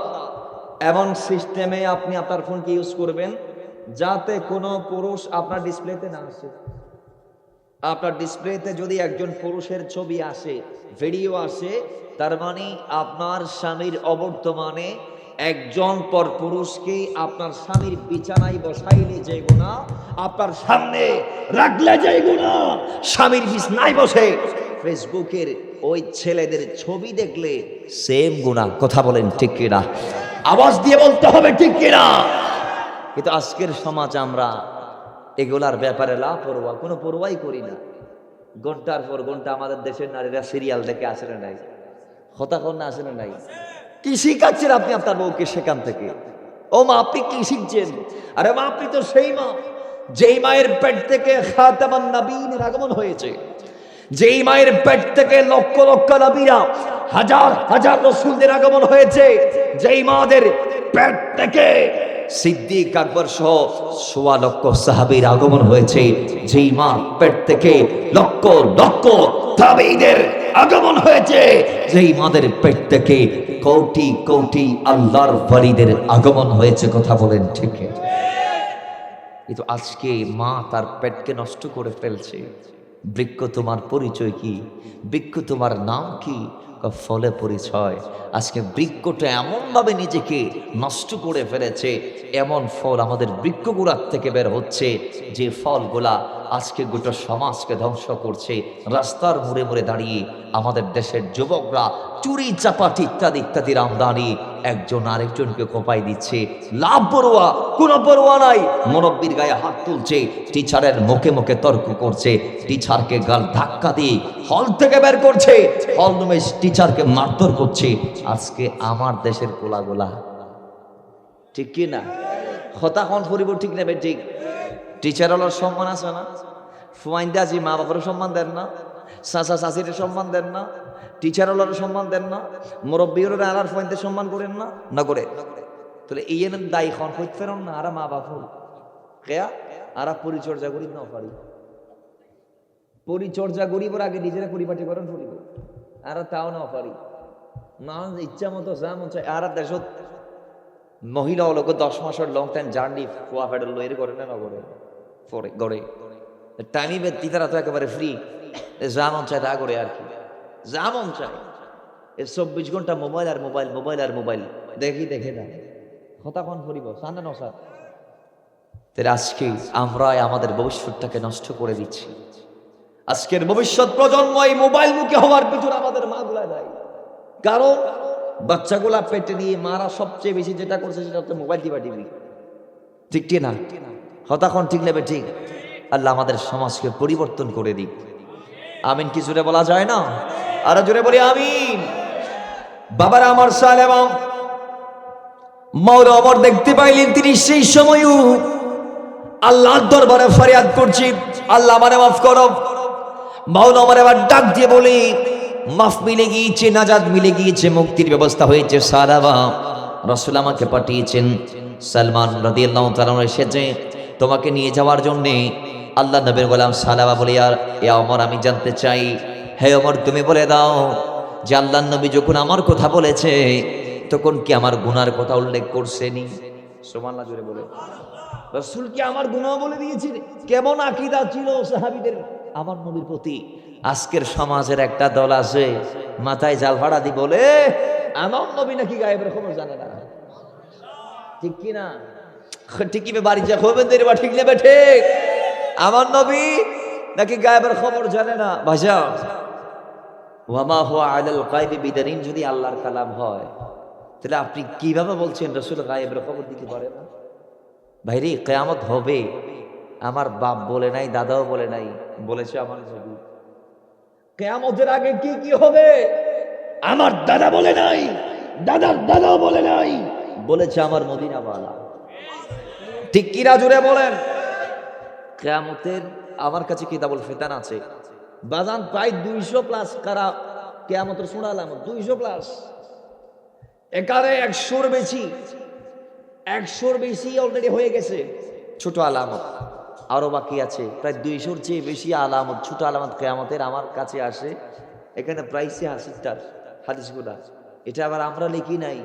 [SPEAKER 1] এমন সিস্টেমে আপনি আপনার ফোনকে ইউজ করবেন যাতে কোনো পুরুষ আপনার ডিসপ্লেতে না আসে। আপনার ডিসপ্লেতে যদি একজন পুরুষের ছবি আসে, ভিডিও আসে, তার মানে আপনার স্বামীর অবর্তমানে একজন পর পুরুষকে আপনার স্বামীর বিছানায় বসাইলে যে গুনাহ, আপনার সামনে রাখলে যে গুনাহ, স্বামীর বিছানায় বসে ফেসবুকের ওই ছেলেদের ছবি দেখলে সেম গুনাহ। কথা বলেন ঠিক কিনা? আওয়াজ দিয়ে বলতে হবে ঠিক কিনা? কিন্তু আজকের সমাজ আমরা এগুলার ব্যাপারে লাপরোয়া, কোনো পরোয়াই করি না। ঘন্টার পর ঘন্টা আমাদের দেশের নারীরা সিরিয়াল দেখে আসে না নাই, হতাখন না আসে না নাই। কি শিখাচ্ছেন আপনি আপনার বউকে সেখান থেকে? ও মা, আপনি কি শিখছেন? আরে মা, আপনি তো সেই মা যেই মায়ের পেট থেকে খাতামান নবীনের আগমন হয়েছে, যেই মায়ের পেট থেকে লক্ষ লক্ষ নবীরা, হাজার হাজার রাসূলদের আগমন হয়েছে, যেই মাদের পেট থেকে সিদ্দিক আকবর সহ ১৬ লক্ষ সাহাবীর আগমন হয়েছে, যেই মা পেট থেকে লক্ষ লক্ষ তাবেঈদের আগমন হয়েছে, যেই মাদের পেট থেকে কোটি কোটি আল্লাহর ওয়ালিদের আগমন হয়েছে। কথা বলেন ঠিক? কিন্তু আজকে মা তার পেটকে নষ্ট করে ফেলছে। বৃক্ষ তোমার পরিচয় কি? বৃক্ষ তোমার নাম কি? ফলে পরিচয়। আজকে বৃক্ষটা এমনভাবে নিজেকে নষ্ট করে ফেলেছে, এমন ফল আমাদের বৃক্ষগুড়ার থেকে বের হচ্ছে, যে ফলগুলা আজকে গোটা সমাজকে ধ্বংস করছে। রাস্তার মোড়ে মোড়ে দাঁড়িয়ে আমাদের দেশের যুবকরা চুরি চাপাটি ইত্যাদি ইত্যাদির আমদানি একজন আরেকজনকে কোপাই দিচ্ছে। লাভ পড়ুয়া, কোনো পড়ুয়া নাই। মুরব্বির গায়ে হাত তুলছে, টিচারের মুখে মুখে তর্ক করছে, টিচারকে গাল ধাক্কা দিয়ে হল থেকে বের করছে, হল রুমে টিচারকে মারধর করছে। আজকে আমার দেশের কোলাগুলা ঠিক কি না? হতাখন করিব ঠিক নেবে ঠিক? টিচার হলার সম্মান আছে না? ফুয়াইন্দাজি মা বাবারও সম্মান দেন না, চাচা চাচির সম্মান দেন না, টিচার হলার সম্মান দেন না, মুরব্বীর আলার ফুয়াইন্দে সম্মান করেন না, না করে। তাহলে এই দায়ী খন হইতে ফেরন না, আরা মা বাপু কেয়া আরা পরিচর্যা করি না পারি। পরিচর্যা করিবার আগে নিজেরা পরিপাটি করেন করিব, আর তাও না পারি। মানুষ ইচ্ছা মতো যা মন চায়। আর দেশত মহিলা হলো 10 মাসের লং টাইম জার্নি ফুয়া ফেডার লইয়ের করে না করে পরে গড়ে টাইমি ব্যক্তি তারা তো একেবারে ফ্রি, যা মন চায় তা করে আর কি, যা মন চায়। 24 ঘন্টা মোবাইল আর মোবাইল, মোবাইল আর মোবাইল, দেখি দেখে না হতাখন করিব সামনে নসার। তাহলে আজকে আমরা আমাদের ভবিষ্যৎটাকে নষ্ট করে দিচ্ছি। আজকের ভবিষ্যৎ প্রজন্ম এই মোবাইল মুখী হওয়ার পিছনে আমাদের মাগুলা দেয়। কারণ বাচ্চাগুলা পেটে নিয়ে মারা সবচেয়ে বেশি যেটা করছে সেটা হচ্ছে মোবাইল টিভি। ঠিক কি না? হতাখন ঠিক নেবে ঠিক। আল্লাহ আমাদের সমাজকে পরিবর্তন করে দিক। আমিন কি জোরে বলা যায় না? আরো জোরে বলি আমিন। বাবারা আমার সালেমা মাওলা ওমর দেখতে পাইলেন তিনি সেই সময়ও আল্লাহর দরবারে ফরিয়াদ করছি, আল্লাহ আমারে মাফ করো। মাওলা ওমর এবার ডাক দিয়ে বলে, মাফ মিলে গিয়েছে, নাজাত মিলে গিয়েছে, মুক্তির ব্যবস্থা হয়েছে। সালাবা রাসূল আমাকে পাঠিয়েছেন, সালমান রাদিয়াল্লাহু তাআলা এসেছে তোমাকে নিয়ে যাওয়ার জন্য। আল্লাহ নবীর গোলাম সালাবা বলে, ইয়া ওমর আমি জানতে চাই, হে ওমর তুমি বলে দাও যে আল্লাহর নবী যখন আমার কথা বলেছে তখন কি আমার গুনার কথা উল্লেখ করছেনি? সুবহানাল্লাহ জোরে বলে। রাসূল কি আমার গুনাহ বলে দিয়েছেন? কেমন আকীদা ছিল সাহাবীদের আমার নবীর প্রতি। আজকের সমাজের একটা দল আছে মাথায় জাল ভাড়া দি বলে আমার নবী নাকি গায়েবের খবর জানে না। ঠিক কি না? ঠিক কি বাড়ি যা খবর দেরি বা ঠিক নেবে ঠিক। আমার নবী নাকি গায়েবের খবর জানে না। ভাইজা ওয়ামা হুয়া আলাল গায়বি বিদারিন যদি আল্লাহর কালাম হয় তাহলে আপনি কিভাবে বলছেন রাসূল গায়েবের খবর দিতে পারে না? ভাইরে কিয়ামত হবে, আমার বাপ বলে নাই, দাদাও বলে নাই, বলেছে আমার নবী। কিয়ামতের আগে কি কি হবে আমার দাদা বলে নাই, দাদার দাদাও বলে নাই, বলেছে আমার মদিনাওয়ালা। ঠিক কি না জুড়ে বলেন? কিয়ামতের আমার কাছে কিতাবুল ফিতান আছে বাজান, প্রায় 200 প্লাস কারা কিয়ামতের সূরা আলামত 200 প্লাস। একারে 100-র বেশি অলরেডি হয়ে গেছে ছোট আলামত, আরো বাকি আছে প্রায় 200-র চেয়ে বেশি আলামত, ছোট আলামত কিয়ামতের আমার কাছে আসে। এখানে প্রায় 80টার হাদিসগুলা। এটা আবার আমরা লিখি নাই,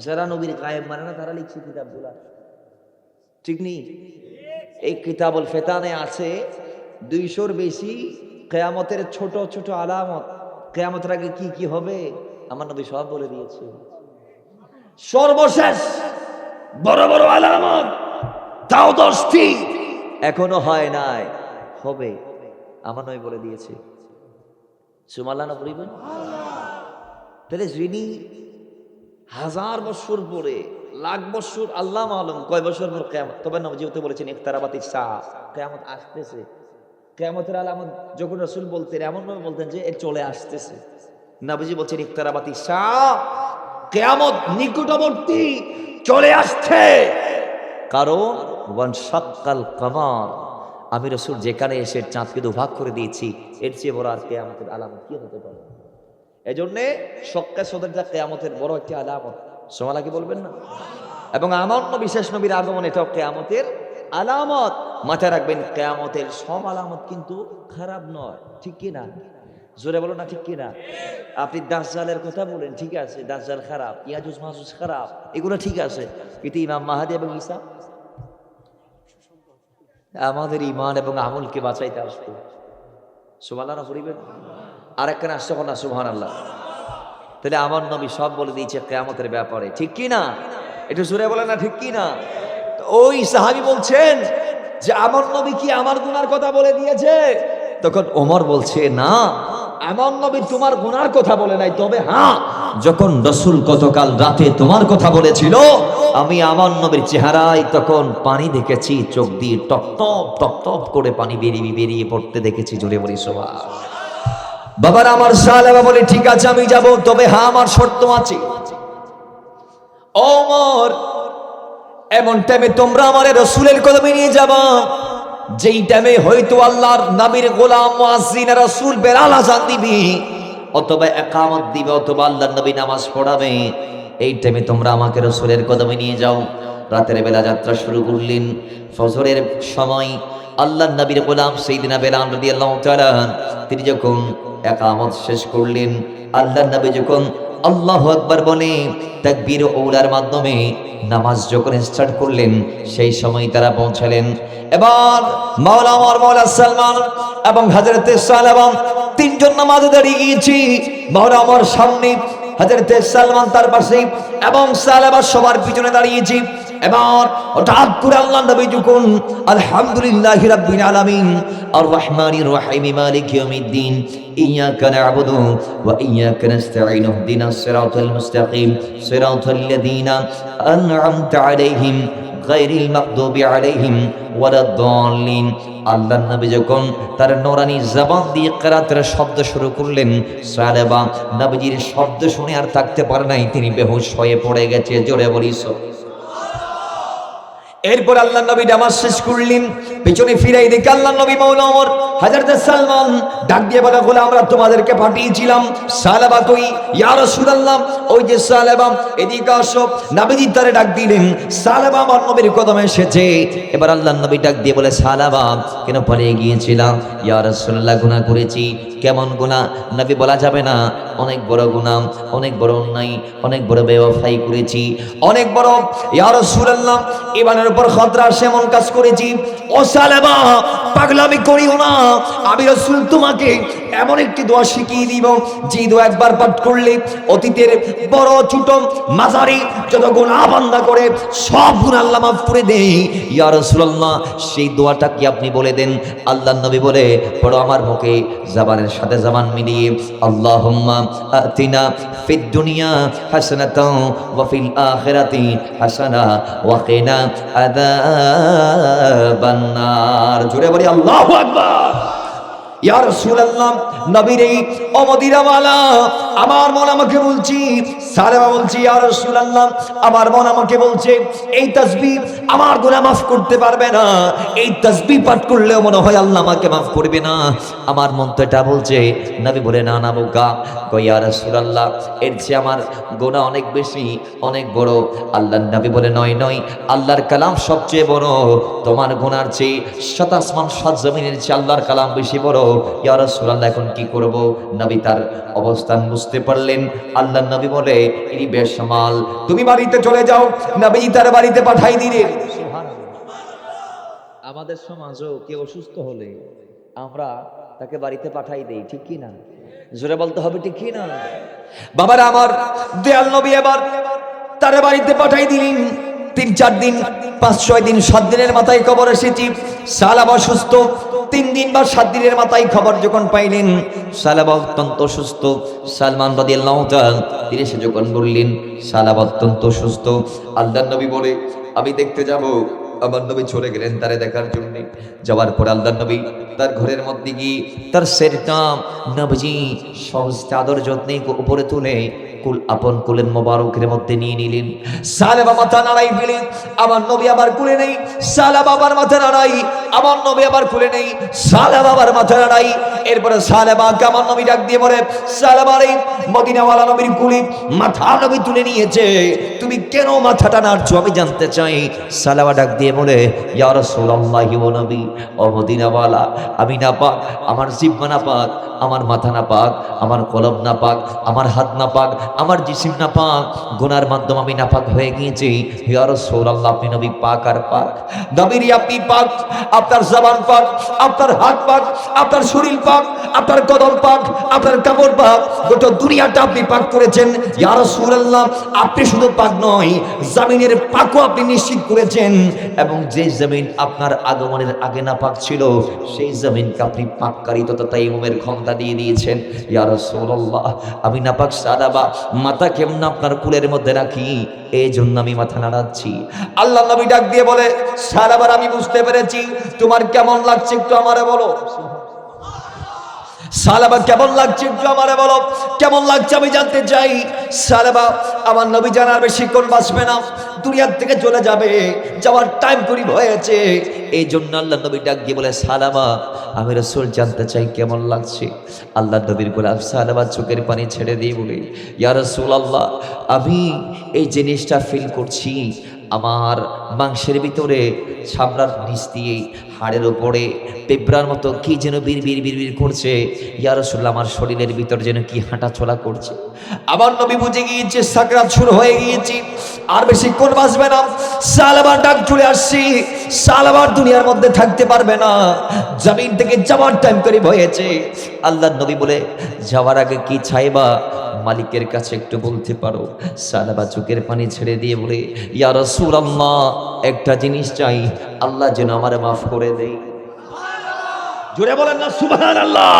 [SPEAKER 1] যারা নবীর গায়েব মানে না তারা লিখছে কিতাবগুলা। ঠিক নেই? এই কিতাবুল ফিতানে আছে 200-র বেশি কিয়ামতের ছোট ছোট আলামত। কিয়ামতের আগে কি কি হবে আমার নবী সব বলে দিয়েছে। সর্বশেষ বড় বড় আলামত তাও 10টি এখনো হয় নাই, হবে, আমার নবী বলে দিয়েছে। সুবহানাল্লাহ না বলবেন? তাহলে যিনি 1000 বছর পরে, লাখ বছর, আল্লাহ মালুম কয় বছর পর কিয়ামত, তবে নবী যেহেতু বলেছেন ইকতারাবাতিস সাআ, কিয়ামত আসতেছে। কিয়ামতের আলামত যখন রাসূল বলতেন এমন ভাবে বলতেন যে এর চলে আসতেছে। নবীজি বলছেন ইকতারাবাতিস সাআ, কিয়ামত নিকটবর্তী, চলে আসছে। কারণ ওয়ান শাক্কাল কামার, আমি রাসূল যেখানে এসে চাঁদকে দুভাগ করে দিয়েছি, এর চেয়ে বড় আর কিয়ামতের আলামত কি হতে পারে? এজন্য শক্কা সদরটা কিয়ামতের বড় একটি আলামত। সুবহানাল্লাহ কি বলবেন না? এবং আমার বিশেষ নবীর আগমন এটাও কিয়ামতের আলামত। মাথায় রাখবেন কিয়ামতের সব আলামত কিন্তু খারাপ নয়। ঠিক কি না? জোরে বলো না ঠিক কি না? আপনি দাজ্জালের কথা বলেন, ঠিক আছে, দাজ্জাল খারাপ, ইয়াজুজ মাজুজ খারাপ, এগুলো ঠিক আছে, কিন্তু ইমাম মাহদী এবং ঈসা আমাদের ঈমান এবং আমলকে বাঁচাইতে আসবে। সুবহানাল্লাহ না পড়িবেন? আর একখানে আসছে না সুবহানাল্লাহ। তাহলে আমার নবী সব বলে দিয়েছে কিয়ামতের ব্যাপারে। ঠিক কি না? একটু জোরে বলে না ঠিক কি না? ওই সাহাবী বলছেন যে আমার নবী কি আমার গুনার কথা বলে দিয়েছে? তখন ওমর বলছে না, আমার নবী তোমার গুনার কথা বলে নাই, তবে হ্যাঁ যখন রাসূল গতকাল রাতে তোমার কথা বলেছিল আমি আমার নবীর চেহারায় তখন পানি দেখেছি, চোখ দিয়ে টপ টপ টপ টপ করে পানি বেরিয়ে পড়তে দেখেছি। জোরে বলি সুবহানাল্লাহ। বাবার আমার সালেবা বলে ঠিক আছে আমি যাব, তবে হ্যাঁ আমার শর্ত আছে। ওমর এমন টাইমে তোমরা আমার রাসূলের কদমে নিয়ে যাবা যেই টাইমে হয়তো আল্লাহর নবীর গোলাম মুয়াজ্জিন রাসূল বেলাল আযান দিবে অথবা ইকামত দিবে অথবা আল্লাহর নবী নামাজ পড়াবে, এই টাইমে তোমরা আমাকে রাসূলের কদমে নিয়ে যাও। রাতের বেলা যাত্রা শুরু করলেন। ফজরের সময় আল্লাহর নবীর গোলাম সাইয়েদনা বেলাল রাদিয়াল্লাহু তাআলা তিনি যখন ইকামত শেষ করলেন, আল্লাহর নবী যখন আল্লাহু আকবার বলে তাকবীর ওলার মাধ্যমে নামাজ যখন স্টার্ট করলেন, সেই সময় তারা পৌঁছালেন। এবার মাওলা সালমান এবং হযরতে সালাবা তিনজন নামাজে দাঁড়িয়ে গিয়েছি। মাওলা আমার সামনে, হযরতে সালমান তার পাশে এবং সালাবা সবার পিছনে দাঁড়িয়েছি। এবার হঠাৎ করে আল্লাহ নবী যখন আলহামদুলিল্লাহি রাব্বিল আলামিন আর রহমানির রহিম মালিক ইয়াউমিদ্দিন ইয়াকা না'বুদু ওয়া ইয়াকা নাস্তাঈন ইহদিনাস সিরাতাল মুস্তাকিম সিরাতাল লাযীনা আন'আমতা আলাইহিম গায়রিল মাগদুবি আলাইহিম ওয়ালাদ-দাল্লিন। আল্লাহর নবী যখন তার নূরানি জবান দিয়ে কিরাতের শব্দ শুরু করলেন, সাহাবা নবীজির শব্দ শুনে আর থাকতে পারে নাই, তিনি বেহুশ হয়ে পড়ে গেছে। জোরে বলি এরপর আল্লাহ নবী নামাজ শেষ করলেন, পিছনে ফিরাই দেখে আল্লাহ নবী মাওলা ওমর হযরত সালমান ডাক দিয়ে বলে, বলে আমরা তোমাদেরকে পাঠিয়েছিলাম, সাহাবা কই? ইয়া রাসূলুল্লাহ, ওই যে সাহাবা, এদিকে আসো। নবীজি তারে ডাক দিলেন, সাহাবা আমার নবীর কদমে এসেছে। এবার আল্লাহ নবী ডাক দিয়ে বলে, সাহাবা কেন পালিয়ে গিয়েছিলাম? ইয়া রাসূলুল্লাহ গুনাহ করেছি। কেমন গুনাহ? নবী বলা যাবে না, অনেক বড় গুনাহ, অনেক বড় অন্যায়, অনেক বড় বেওয়াফাই করেছি, অনেক বড় ইয়া রাসূলুল্লাহ ইমানের উপর খতরা আসে এমন কাজ করেছি। ও সালেবা, পাগলামি করিও না, আমি রাসূল তোমাকে এমন একটি দোয়া শিখিয়ে দিব, যে দোয়া একবার পাঠ করলে অতীতের বড় ছোট মাঝারি যত গুনাহ বান্দা করে সব গুনাহ আল্লাহ মাফ করে দেয়। ইয়া রাসূলুল্লাহ, সেই দোয়াটা কি আপনি বলে দেন। আল্লাহর নবী বলে, পড়ো আমার মুখে জবানের সাথে জবান মিলিয়ে, আল্লাহুম্মা আতিনা ফিদ দুনিয়া হাসানাতাও ওয়া ফিল আখিরাতি হাসানা ওয়া কিনা আযাবান নার। জোরে বলি আল্লাহু আকবার। ইয়া রাসূলুল্লাহ, নবীর এই অমদিরাওয়ালা আমার মন আমাকে বলছি, সালেবা বলছি, ইয়া রাসূলুল্লাহ আমার মন আমাকে বলছে এই তাসবিহ আমার গুনাহ মাফ করতে পারবে না, এই তাসবিহ পাঠ করলেও মনে হয় আল্লাহ আমাকে মাফ করবে না। আমার মন তো এটা বলছে। নবী বলে, না না বোকা, কই ইয়া রাসূলুল্লাহ এর চেয়ে আমার গুনাহ অনেক বেশি, অনেক বড়। আল্লাহর নবী বলে, নয় নয়, আল্লাহর কালাম সবচেয়ে বড়, তোমার গুনার চেয়ে সাত আসমান সাত জমিনের চেয়ে আল্লাহর কালাম বেশি বড়। ইয়া রাসূলুল্লাহ এখন কি করব? নবী তার অবস্থান বুঝতে পারলেন। আল্লাহর নবী বলে, ইনি বেশমাল, তুমি বাড়িতে চলে যাও। নবী তার বাড়িতে পাঠাই দিলেন। আমাদের সমাজও কেউ অসুস্থ হলে আমরা তাকে বাড়িতে পাঠাই দেই, ঠিক কি না? জোরে বলতে হবে, ঠিক কি না? বাবারা আমার, দয়াল নবী এবার তার বাড়িতে পাঠাই দিলেন। 3-4 দিন, 5-6 দিন, 7 দিনের মাথায় খবর এসেছি সালাবা অসুস্থ। 3 দিন বা 7 দিনের মাথায় খবর যখন পাইলেন সালাবা অত্যন্ত অসুস্থ, সালমান রাদিয়াল্লাহু তাআলা তিনি এসে যখন বললেন সালাবা অত্যন্ত অসুস্থ, আল্লাহর নবী বলে, আমি দেখতে যাব। আমার নবী চলে গেলেন তারে দেখার জন্য। যাওয়ার পর আল্লাহর নবী তার ঘরের মধ্যে গিয়ে তার সেরটা নবীজি সহজ চাদর যত্নে উপরে তুলে আপন কুলের মোবারকের মধ্যে নিয়ে নিলেন। সালেবা মাথা নাড়াই ফেলে, আমার নবী আবার কুলে নেই। সালেবা আবার মাথা নাড়াই, আমার নবী আবার কুলে নেই। সালেবা আবার মাথা নাড়াই। এরপরে সালেবাকে আমার নবী ডাক দিয়ে বলে, সালেবা রে, মদিনাওয়ালা নবীর কুলে মাথা নবী তুলে নিয়েছে, তুমি কেন মাথাটা নাড়ছো আমি জানতে চাই। সালেবা ডাক দিয়ে বলে, ইয়া রাসূলুল্লাহ ওয়া নবী, ও মদিনাওয়ালা, আমি নাপাক, আমার জিহ্বা নাপাক, আমার মাথা নাপাক, আমার কলব নাপাক, আমার হাত নাপাক, আমার জিসিম নাপাক, গুনার মাধ্যমে আমি নাপাক হয়ে গিয়েছি। ইয়া রাসূলুল্লাহ, আপনি নবী পাক আর পাক। নবীরই আপনি পাক, আপনার জবান পাক, আপনার হাত পাক, আপনার শরীর পাক, আপনার কদম পাক, আপনার কাপড় পাক, গোটা দুনিয়াটা আপনি পাক করেছেন। ইয়া রাসূলুল্লাহ, আপনি শুধু পাক নয়, জমিনের পাকও আপনি নিশ্চিত করেছেন, এবং যে জমিন আপনার আগমনের আগে নাপাক ছিল সেই জমিনকে আপনি পাককারী তথা তাইয়্যিমের ক্ষমতা দিয়ে দিয়েছেন। ইয়া রাসূলুল্লাহ, আমি নাপাক সালাবা মাথা কেমন আপনার কুলের মধ্যে রাখি, এই জন্য আমি মাথা নাড়াচ্ছি। আল্লাহ নবী ডাক দিয়ে বলে, সালাবার আমি বুঝতে পেরেছি, তোমার কেমন লাগছে একটু আমারে বলো। সালাবা কেমন লাগছে একটু আমারে বলো, কেমন লাগছে আমি জানতে চাই। সালাবা আমার নবী জানার বেশিক্ষণ বাঁচবে না, দুনিয়ার থেকে চলে যাবে, যাওয়ার টাইম করিব হয়েছে। এই জন্য আল্লাহ নবী ডাক দিয়ে বলে, সালাবা আমি রাসূল জানতে চাই কেমন লাগছে। আল্লাহ নবীর গোলাম সালাবা চোখের পানি ছেড়ে দিয়ে বলে, ইয়া রাসূলুল্লাহ, আমি এই জিনিসটা ফিল করছি, আমার মাংসের ভিতরে ছামড়ার নিচ দিয়ে হাড়ের ওপরে পেবরার মতো কি যেন বিড়বিড় করছে। ইয়া রাসূলুল্লাহ, আমার শরীরের ভিতর যেন কি হাঁটা চলা করছে। আমার নবী বুঝে গিয়েছে সাকরাত শুরু হয়ে গিয়েছে। আর বেশিক্ষণ বাঁচবে না। সালাবার ডাক চলে আসছি, সালাবার দুনিয়ার মধ্যে থাকতে পারবে না, জমিন থেকে যাওয়ার টাইম করে হয়েছে।
[SPEAKER 2] আল্লাহ নবী বলে, যাওয়ার আগে কি চাইবা মালিকের কাছে একটু বলতে পারো? সালাবা চোখের পানি ছেড়ে দিয়ে বলে, ইয়া রাসূলুল্লাহ, একটা জিনিস চাই, আল্লাহ যেন আমারে মাফ করে দেয়।
[SPEAKER 1] জোরে বলেন না সুবহানাল্লাহ।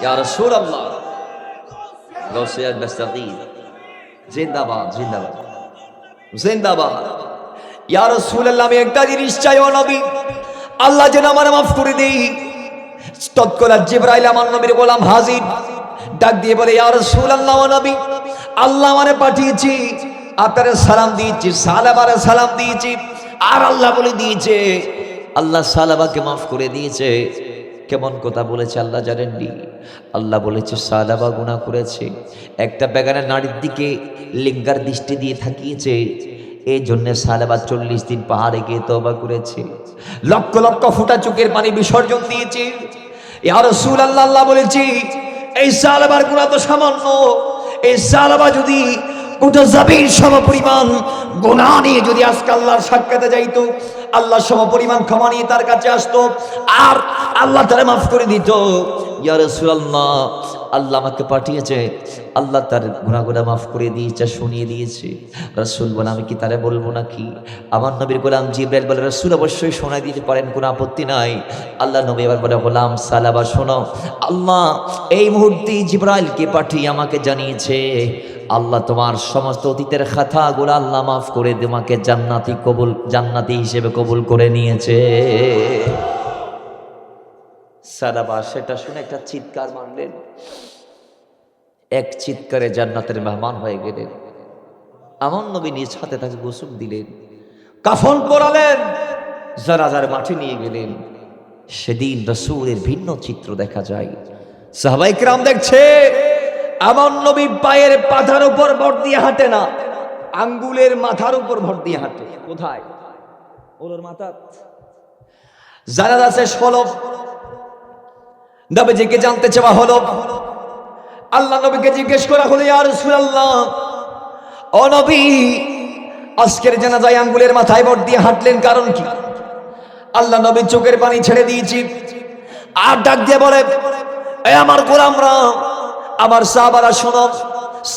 [SPEAKER 2] ইয়া রাসূলুল্লাহ, গৌসিয়াত বাস্তাগীর জিন্দাবাদ, জিন্দাবাদ, জিন্দাবাদ।
[SPEAKER 1] ইয়া রাসূলুল্লাহ, আমি একটা জিনিস চাই ও নবী, আল্লাহ যেন আমার মাফ করে দেই। তৎক্ষণাৎ জিবরাইল আমার নবীর গোলাম হাজির, ডাক দিয়ে বলে, ইয়া রাসূলুল্লাহ, ও নবী, আল্লাহ আমারে পাঠিয়েছি, আপনারে সালাম দিয়েছি, সালাবারে সালাম দিয়েছি, আর আল্লাহ বলে দিয়েছে
[SPEAKER 2] আল্লাহ সালাবাকে মাফ করে দিয়েছে। কেমন কথা বলেছে আল্লাহ জানেননি? আল্লাহ বলেছে সালাবা গুনাহ করেছে, একটা বেগানা নারীর দিকে লিঙ্গার দৃষ্টি দিয়ে থাকিয়েছে, এই জন্য সালাবা 40 দিন পাহাড়ে গিয়ে তওবা করেছে,
[SPEAKER 1] লক্ষ লক্ষ ফোঁটা চোখের পানি বিসর্জন দিয়েছে। ইয়া রাসূলুল্লাহ, আল্লাহ বলেছি এই সালাবার গুনাহ তো সামান্য, এই সালাবা যদি গোটা জমিন সমপরিমাণ গুনাহ নিয়ে যদি আজকে আল্লাহর সাক্ষাতে যাইতো, আল্লাহ সমপরিমাণ ক্ষমা নিয়ে তার কাছে আসতো, আর আল্লাহ তারে মাফ করে দিত।
[SPEAKER 2] ইয়া রাসূলুল্লাহ, আল্লাহ আমাকে পাঠিয়েছে, আল্লাহ তার গুনাহগুলো মাফ করে দিয়েছে, শুনিয়ে দিয়েছে। রাসূল বলে, আমি কি তারে বলবো নাকি? আমার নবীর গোলাম জিবরাইল বলে, রাসূল অবশ্যই শোনাই দিতে পারেন, কোনো আপত্তি নাই। আল্লাহ নবী এবার বলে, গোলাম সালাবা শোনো, আল্লাহ এই মুহূর্তে জিবরাইলকে পাঠিয়ে আমাকে জানিয়েছে, আল্লাহ তোমার সমস্ত অতীতের খাতাগুলো আল্লাহ মাফ করে তোমাকে জান্নাতি হিসেবে কবুল করে নিয়েছে। সালাবা সেটা শুনে একটা চিৎকার মারলেন, এক চিৎকারে জান্নাতের মেহমান হয়ে গেলেন। আমার নবী নিজ হাতে তাকে গোসল দিলেন,
[SPEAKER 1] কাফন পরালেন,
[SPEAKER 2] জানাজার মাঠে নিয়ে গেলেন। সেদিন রাসূলের ভিন্ন চিত্র দেখা যায়।
[SPEAKER 1] সাহাবায়ে কেরাম দেখছে আমার নবী পায়ের পাতার উপর ভর দিয়ে হাঁটে না, আঙ্গুলের মাথার উপর ভর দিয়ে হাঁটে। কোথায়? ওর মাথা। জানাজা শেষ হলো, নবীজিকে জানতে চাওয়া হলো, আল্লাহ নবীকে জিজ্ঞেস করা হলো, ইয়া রাসূলুল্লাহ, ও নবী, আজকের জানাজায় আঙ্গুলের মাথায় ভর দিয়ে হাঁটলেন কারণ কি? আল্লাহ নবী চোখের পানি ছেড়ে দিয়েছি, আর ডাক দিয়ে বলে, এ আমার গোলামরা, আমার সাহাবারা শোনো,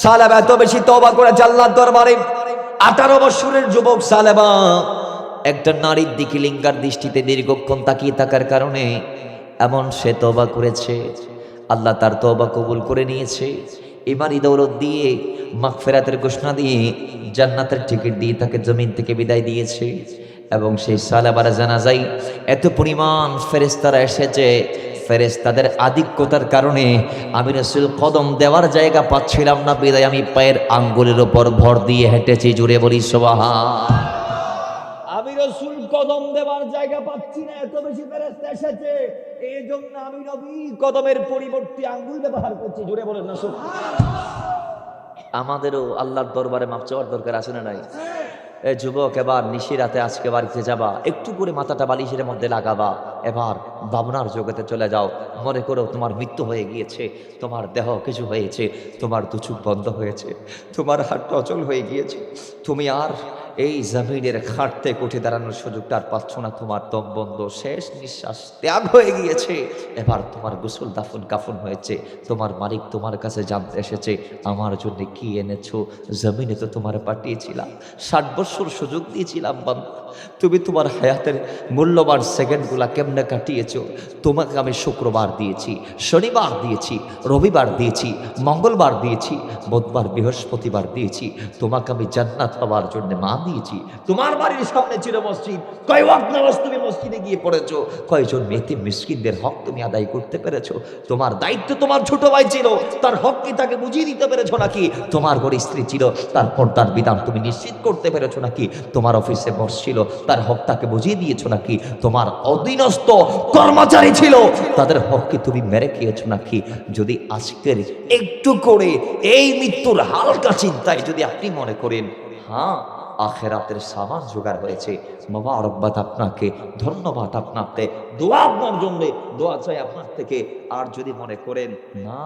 [SPEAKER 1] সালাবা এত বেশি তওবা করেছে আল্লাহর দরবারে। 18 বছরের যুবক সালাবা
[SPEAKER 2] একটা নারীর দিকে লিঙ্গার দৃষ্টিতে দীর্ঘক্ষণ তাকিয়ে থাকার কারণে এমন সে তওবা করেছে, আল্লাহ তার তওবা কবুল করে নিয়েছে। ইমানি দৌলত দিয়ে, মাগফিরাতের ঘোষণা দিয়ে, জান্নাতের টিকিট দিয়ে তাকে জমিন থেকে বিদায় দিয়েছে। এবং সেই সালাবার জানাজায় এত পরিমাণ ফেরেশতারা এসেছে, ফেরেশতাদের আধিক্যতার কারণে আমি রাসূল কদম দেওয়ার জায়গা পাচ্ছিলাম না, বিদায় আমি পায়ের আঙ্গুলের উপর ভর দিয়ে হেঁটেছি। জুড়ে বলি সুবহান।
[SPEAKER 1] আমি রাসূল কদম দেওয়ার জায়গা পাচ্ছি না, এত বেশি ফেরেশতা এসেছে, এই জন্য আমি নবী কদমের পরিবর্তে আঙ্গুল ব্যবহার করছি। জুড়ে বলেন না সুবহানাল্লাহ।
[SPEAKER 2] আমাদেরও আল্লাহর দরবারে মাপ চাওয়ার দরকার আছে না নাই? এ যুবক, এবার নিশিরাতে আজকে বাড়িতে যাবা, একটু করে মাথাটা বালিশের মধ্যে লাগাবা, এবার ভাবনার জগতে চলে যাও। মনে করো তোমার মৃত্যু হয়ে গিয়েছে, তোমার দেহ কিছু হয়েছে, তোমার দু চোখ বন্ধ হয়েছে, তোমার হাতটা অচল হয়ে গিয়েছে, তুমি আর এই জমিনের খাটতে উঠে দাঁড়ানোর সুযোগটা আর পাচ্ছ না, তোমার দম বন্ধ, শেষ নিঃশ্বাস ত্যাগ হয়ে গিয়েছে। এবার তোমার গোসল দাফন কাফন হয়েছে, তোমার মালিক তোমার কাছে জানতে এসেছে, আমার জন্য কি এনেছো? জমিনে তো তোমার পাঠিয়েছিলাম, 60 বছর সুযোগ দিয়েছিলাম বান্দা, তুমি তোমার হায়াতের মূল্যবান সেকেন্ডগুলা কেমনে কাটিয়েছো? তোমাকে আমি শুক্রবার দিয়েছি, শনিবার দিয়েছি, রবিবার দিয়েছি, মঙ্গলবার দিয়েছি, বুধবার বৃহস্পতিবার দিয়েছি, তোমাকে আমি জান্নাত পাওয়ার জন্য মা দিয়েছি। তোমার বাড়ির সামনে ছিল মসজিদ, কয় ওয়াক্ত নামাজ তুমি মসজিদে গিয়ে পড়েছো? কয়জন মেয়েতে মিসকিনদের হক তুমি আদায় করতে পেরেছো? তোমার দায়িত্ব তোমার ছোট ভাই ছিল, তার হক কি তাকে বুঝিয়ে দিতে পেরেছো নাকি? তোমার ঘরে স্ত্রী ছিল, তার পর্দার বিধান তুমি নিশ্চিত করতে পেরেছো নাকি? তোমার অফিসে বস ছিল, তার হক তাকে বুঝিয়ে দিয়েছো নাকি? তোমার অধীনস্থ কর্মচারী ছিল, তাদের হক কি তুমি মেরে খেয়েছো নাকি? যদি আজকের একটু করে এই মৃত্যুর হালকা চিন্তায় যদি আপনি মনে করেন, হ্যাঁ আখেরাতের সামান জোগাড় হয়েছে। মোবারকবাদ আপনাকে, ধন্যবাদ আপনাকে, দোয়া আপনার জন্য, দোয়া চাই আপনার থেকে। আর যদি মনে করেন না,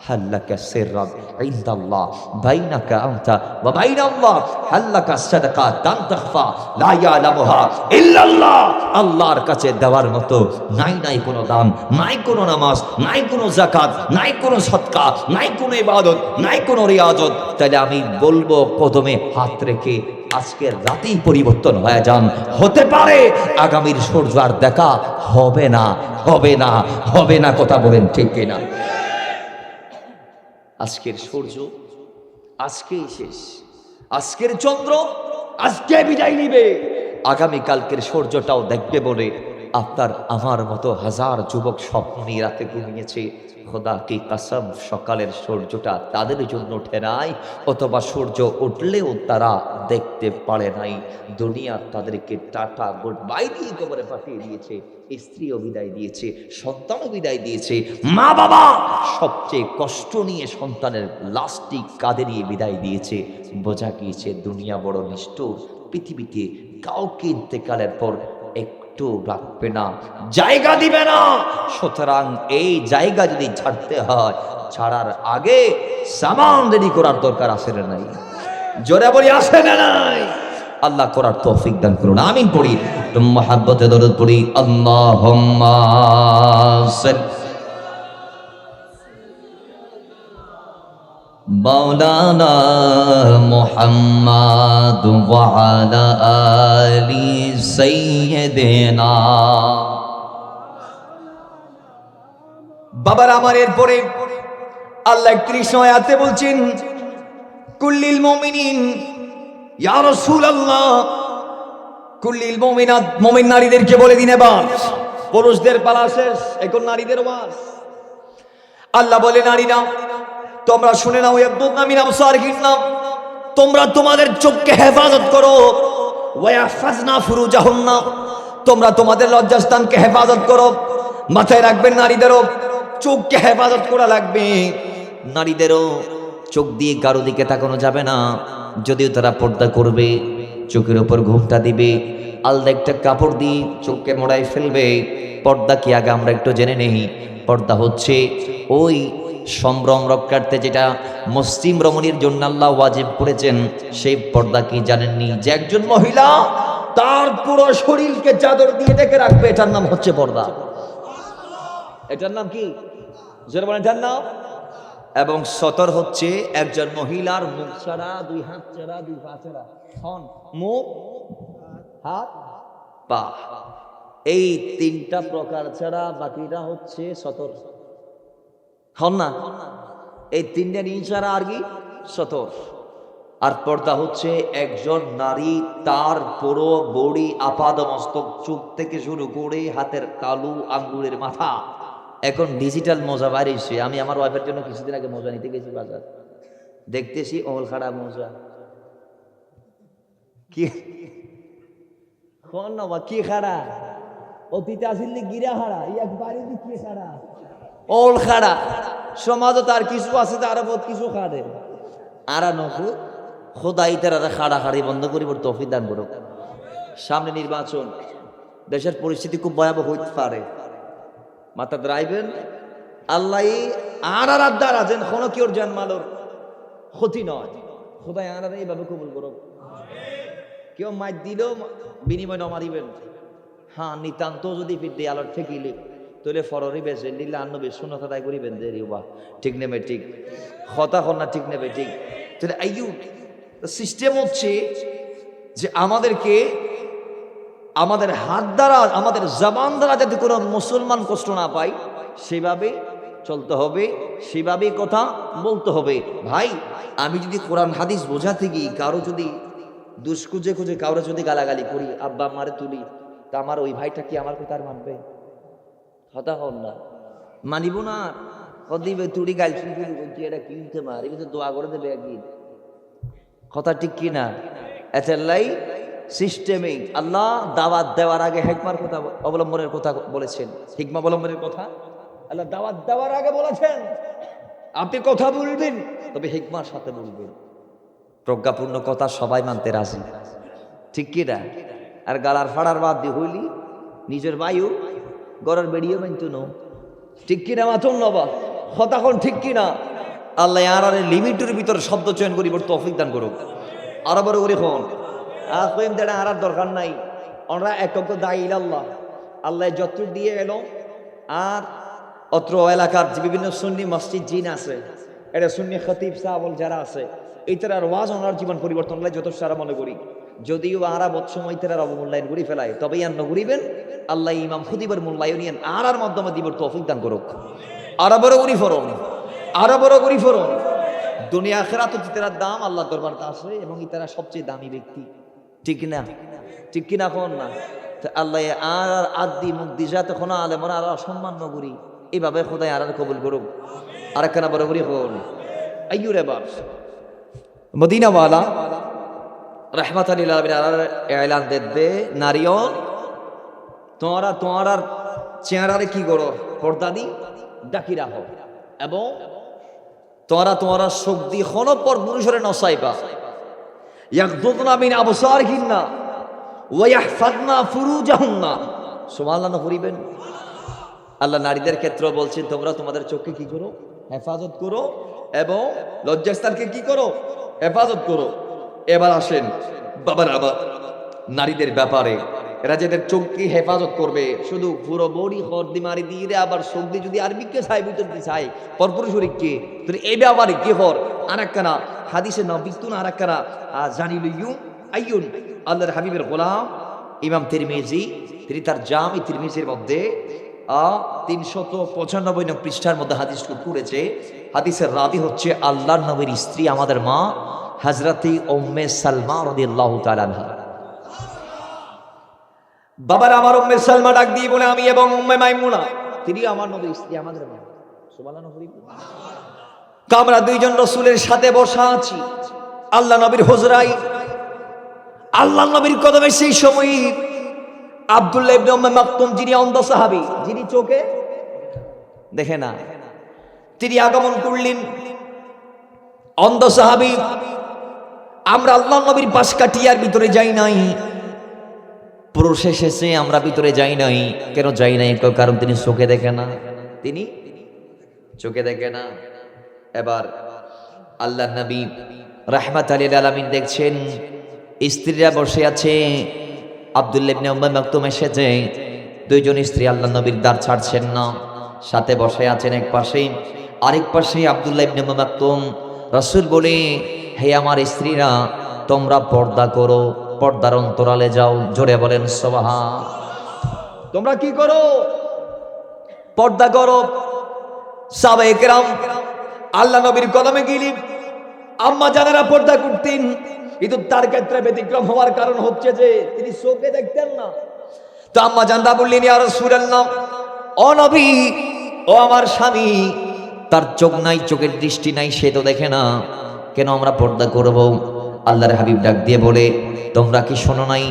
[SPEAKER 2] হাল্লাকা সিররান ইনদাল্লাহ বাইনাকা আনতা ওয়া বাইনাল্লাহ, হাল্লাকা সাদাকা দান তাখফা লা ইয়ালামুহা ইল্লাল্লাহ, আল্লাহর কাছে দেওয়ার মতো নাই কোনো দান, নাই কোনো নামাজ, নাই কোনো যাকাত, নাই কোনো সদকা, নাই কোনো ইবাদত, নাই কোনো রিয়াজত। তাহলে আমি বলবো কদমে হাত রেখে আজকের রাতেই পরিবর্তন হয়ে যান। হতে পারে আগামীর সূর্য আর দেখা হবে না, হবে না, হবে না। কথা বলেন ঠিক কিনা? আজকের সূর্য আজকেই শেষ, আজকের চন্দ্র আজকে বিদায় নিবে। আগামী কালকের সূর্যটাও দেখবে বলে আপনার আমার মতো হাজার যুবক স্বপ্ন নিয়ে রাতে ঘুমিয়েছে। খোদা কি কসম, সকালের সূর্যটা তাদের জন্য ওঠে নাই, অথবা সূর্য উঠলেও তারা দেখতে পারে নাই। দুনিয়া তাদেরকে টাটা গুড বাই দিয়ে কবরে পাঠিয়ে দিয়েছে। স্ত্রীও বিদায় দিয়েছে, সন্তানও বিদায় দিয়েছে, মা বাবা সবচেয়ে কষ্ট নিয়ে সন্তানের লাশটি কাঁধে নিয়ে বিদায় দিয়েছে। বোঝা গিয়েছে দুনিয়া বড় নিষ্ঠুর, পৃথিবীতে কাউকে ইন্তেকালের পর একটু রাখবে না, জায়গা দিবে না। সুতরাং এই জায়গা যদি ছাড়তে হয়, ছাড়ার আগে সামান রেডি করার দরকার আছে না নাই? জোরে বলি আছে না নাই? আল্লাহ করার তৌফিক দান করুন, আমিন পড়ি। মুহাব্বতে দরুদ পড়ি, আল্লাহুম্মা মাওলানা মুহাম্মাদ ওয়া আলা আলি সাইয়্যিদিনা।
[SPEAKER 1] বাবার আমার এরপরে আল্লাহ 31 আয়াতে বলছেন, কুল্লিল মুমিনিন ইয়া রাসূলুল্লাহ, কুল্লিল মুমিনাত, মুমিন নারীদেরকে বলে দিন এবার, পুরুষদের পালা শেষ, এখন নারীদের ওয়াজ। আল্লাহ বলে, নারীরা তোমরা শুনে নাও, ইয়াবদুনা মিন আবসারিহিন্না, তোমরা তোমাদের চোখকে হেফাজত করো, ওয়া ইয়াহফাজনা ফুরুজাহুন্না, তোমরা তোমাদের লজ্জাস্থানকে হেফাজত করো। মাথায় রাখবেন, নারীদেরও চোখকে হেফাজত করা লাগবে।
[SPEAKER 2] নারীদেরও চোখ দিয়ে কারো দিকে তাকানো যাবে না। যদিও তারা পর্দা করবে, চোখের উপর ঘুমটা দিবে, আলাদা একটা কাপড় দিয়ে চোখকে মোড়াই ফেলবে। পর্দা কি আগে আমরা একটু জেনে নেই। পর্দা হচ্ছে ওই সম্ভ্রম রক্ষার্থে যেটা মুসলিম রমণীর জন্য আল্লাহ ওয়াজিব করেছেন। সেই পর্দা কি জানেননি? যে একজন মহিলা তার পুরো শরীরকে চাদর দিয়ে ঢেকে রাখবে, এটার নাম হচ্ছে পর্দা। এটার নাম কি? যারা বলেন এটার নাম। এবং সতর হচ্ছে একজন মহিলার মুখ ছাড়া, দুই হাত ছাড়া, দুই পা ছাড়া, মুখ, হাত, পা, এই তিনটা প্রকার ছাড়া বাকিটা হচ্ছে সতর। হন না? এই তিনটা নিয়ে ছাড়া আর কি সতর। আর পর্দা হচ্ছে একজন নারী তার পুরো বডি, আপাদ মস্তক, চোখ থেকে শুরু করে হাতের তালু, আঙ্গুলের মাথা। এখন ডিজিটাল মোজা বাড়িয়েছে। আমি আমার ওয়াইফের জন্য কিছুদিন আগে মোজা নিতে গেছি বাজার, দেখতেছি ওল খাড়া মোজা। কি কি খাড়া? অতীতে আসলে গিরা খাড়া, একবারে কি খাড়া? ওল খাড়া। সমাজও তার কিছু আছে, তার বহুত কিছু খাড়ে। আর নকু খোদাই তারা খাড়া খাড়ি বন্ধ করিব, তৌফিক দান করুক। সামনে নির্বাচন, দেশের পরিস্থিতি খুব ভয়াবহ হইতে পারে। মাথা দ্রাইবেন, আল্লাহ আর আদার আছেন কোনো কি ওর জানমালোর ক্ষতি নয়। খোদাই আর এইভাবে কবুল করো। কেউ মাইর দিল বিনিময় নমারিবেন। হ্যাঁ, নিতান্ত যদি ফিরতে আলোর ঠেকিলে তাহলে ফররি বেছে নিলে আন্নবে শূন্য কথাই করিবেন যে রিবা ঠিক নেবে, ঠিক কথা কন্যা ঠিক নেবে, ঠিক। তাহলে আইয়ু সিস্টেম হচ্ছে যে আমাদেরকে আমাদের হাত দ্বারা, আমাদের জবান দ্বারা যাতে কোনো মুসলমান কষ্ট না পায় সেভাবে চলতে হবে, সেভাবেই কথা বলতে হবে। ভাই, আমি যদি কোরআন হাদিস বোঝাতে গিয়ে কারো যদি দুষ্কুজে খুঁজে কারো যদি গালাগালি করি, আব্বা মারে তুলি, তা আমার ওই ভাইটা কি আমার কথা আর মানবে? কথা হল না, মানিব না। দিবে তুড়ি গাল শুনি বলছি, এটা কিনতে মার, কিন্তু দোয়া করে দেবে একদিন। কথা ঠিক কিনা? এটাই সিস্টেমে আল্লাহ দাওয়াত দেওয়ার আগে হিকমার কথা অবলম্বনের কথা বলেছেন। হিকমা অবলম্বনের কথা আল্লাহ দাওয়াত দেওয়ার আগে বলেছেন। আপনি কথা বলবেন, তবে হিকমার সাথে বলবেন। প্রজ্ঞাপূর্ণ কথা সবাই মানতে রাজি, ঠিক কিনা? আর গালার ফাড়ার বাদ দিয়ে হইলি নিজের বায়ু গড়ার বেরিয়ে মানতো না, ঠিক কিনা মাতুন নবা হতাখন, ঠিক কিনা? আল্লাহ আর লিমিটের ভিতরে শব্দ চয়ন করি তৌফিক দান করুক। আরো বড় করে খন কইম দেড়া আর দরকার নাই, আমরা একক দায়ী আল্লাহ। আল্লাহ যত দিয়ে এলো আর অত্র এলাকার যে বিভিন্ন সুন্নি মসজিদ জিন আছে, এটা সুন্নি খতিব সাহাবল যারা আছে, এই তার ওয়াজ ওনার জীবন পরিবর্তন হলে যত সারা মনে করি। যদিও আরা বৎসময় তারা অবমূল্যায়ন করি ফেলায়, তবেই আর নগরিবেন আল্লাহ ইমাম খতিবের মূল্যায়ন আর মাধ্যমে দিবর তৌফিক দান করুক। আরো বড় করি ফরন, আরো বড় করি ফরন। দুনিয়া আখিরাত ইতারার দাম আল্লাহ দরবার আছে এবং ইতারা সবচেয়ে দামি ব্যক্তি, ঠিক না? ঠিক কিনা কোন না? আল্লাহ আর আদি মুক্তি যাতে কোনো আলেমরা আর অসম্মান নগরী, এইভাবে খোদাই আর কবুল করুক। আর একখানা বড় করি হন আইয়ুর এবার মদিনাওয়ালা রহমাত আলী এলান দে নারিয়ন তোমার চেহারারে কি করো পর্দা দি ডাকি রাখো এবং তোমারা শক্তি হনো পর পুরুষরে নসাইবা ইয়াকদুদনা মিন আবসারিহিন্না ওয়া ইয়াহফাযনা ফুরুজাহুন্না। সুবহানাল্লাহ পড়িবেন। আল্লাহ নারীদের ক্ষেত্রে বলছেন তোমরা তোমাদের চোখকে কি করো? হেফাজত করো এবং লজ্জাস্থানকে কি করো? হেফাজত করো। এবার আসেন বাবার আবার নারীদের ব্যাপারে, এরা যাদের চোখকে হেফাজত করবে শুধু পুরো বডি হরদি মারি দিয়ে আবার চোখ দিয়ে যদি আরবিকে চাই বুঝতে চাই পরপুর শরীরকে, তাহলে এই ব্যাপারে কি হর আর একখানা হাদিসে নবিতুন আর একখানা জানিল আইয়ুন আল্লাহর হাবিবের গোলাম ইমাম তিরমিজি তিনি তার জামি তিরমিজির মধ্যে 395 নং পৃষ্ঠার মধ্যে হাদিস করেছে। হাদিসের রাবি হচ্ছে আল্লাহর নবীর স্ত্রী আমাদের মা হযরতে উম্মে সালমা রাদিয়াল্লাহু তাআলা আনহা। বাবার আমার উম্মে সালমা ডাক দিয়ে বলে আমি এবং উম্মে মাইমুনা তিনি আমার নবীর স্ত্রী আমাদের মা। সুবহানাল্লাহ। আমরা দুইজন রাসূলের সাথে বসা আছি আল্লাহ নবীর হুজরায়। আল্লাহ নবীর কদমে সেই সময় আব্দুল্লাহ ইবনে উম্মে মাকতুম যিনি অন্ধ সাহাবী, যিনি চোখে দেখে না, তিনি আগমন করলেন। অন্ধ সাহাবী। আমরা আল্লাহ নবীর পাশ কাটিয়ার ভিতরে যাই নাই, পুরুষ এসেছে আমরা ভিতরে যাই নাই। কেন যাই নাই? কারণ তিনি চোখে দেখে না, তিনি চোখে দেখে না। এবার আল্লাহ নবী রাহমাত লিল আলামিন দেখছেন স্ত্রীরা বসে আছে, আব্দুল্লাহ ইবনে উম্মে মাকতুম এসেছে, দুইজন স্ত্রী আল্লাহ নবীর দ্বার ছাড়ছেন না, সাথে বসে আছেন এক পাশে, আরেক পাশে আব্দুল্লাহ ইবনে উম্মে মাকতুম। রাসূল বলে হে আমার স্ত্রীরা তোমরা পর্দা করো, পর্দার অন্তরালে যাও। জোরে বলেন সুবহান। তোমরা কি করো? পর্দা করো। সাহাবায়ে কেরাম আল্লাহ নবীর কদমে গেলেন, আম্মা জানেরা পর্দা করতেন, কিন্তু তার ক্ষেত্রে ব্যতিক্রম হওয়ার কারণ হচ্ছে যে তিনি চোখে দেখতেন না। তো আম্মা জানরা বললেন ইয়া রাসূলুল্লাহ, ও নবী, ও আমার স্বামী, তার চোখ নাই, চোখের দৃষ্টি নাই, সে তো দেখে না, কেন আমরা পর্দা করব? আল্লাহর হাবিব ডাক দিয়ে বলে তোমরা কি শোনো নাই?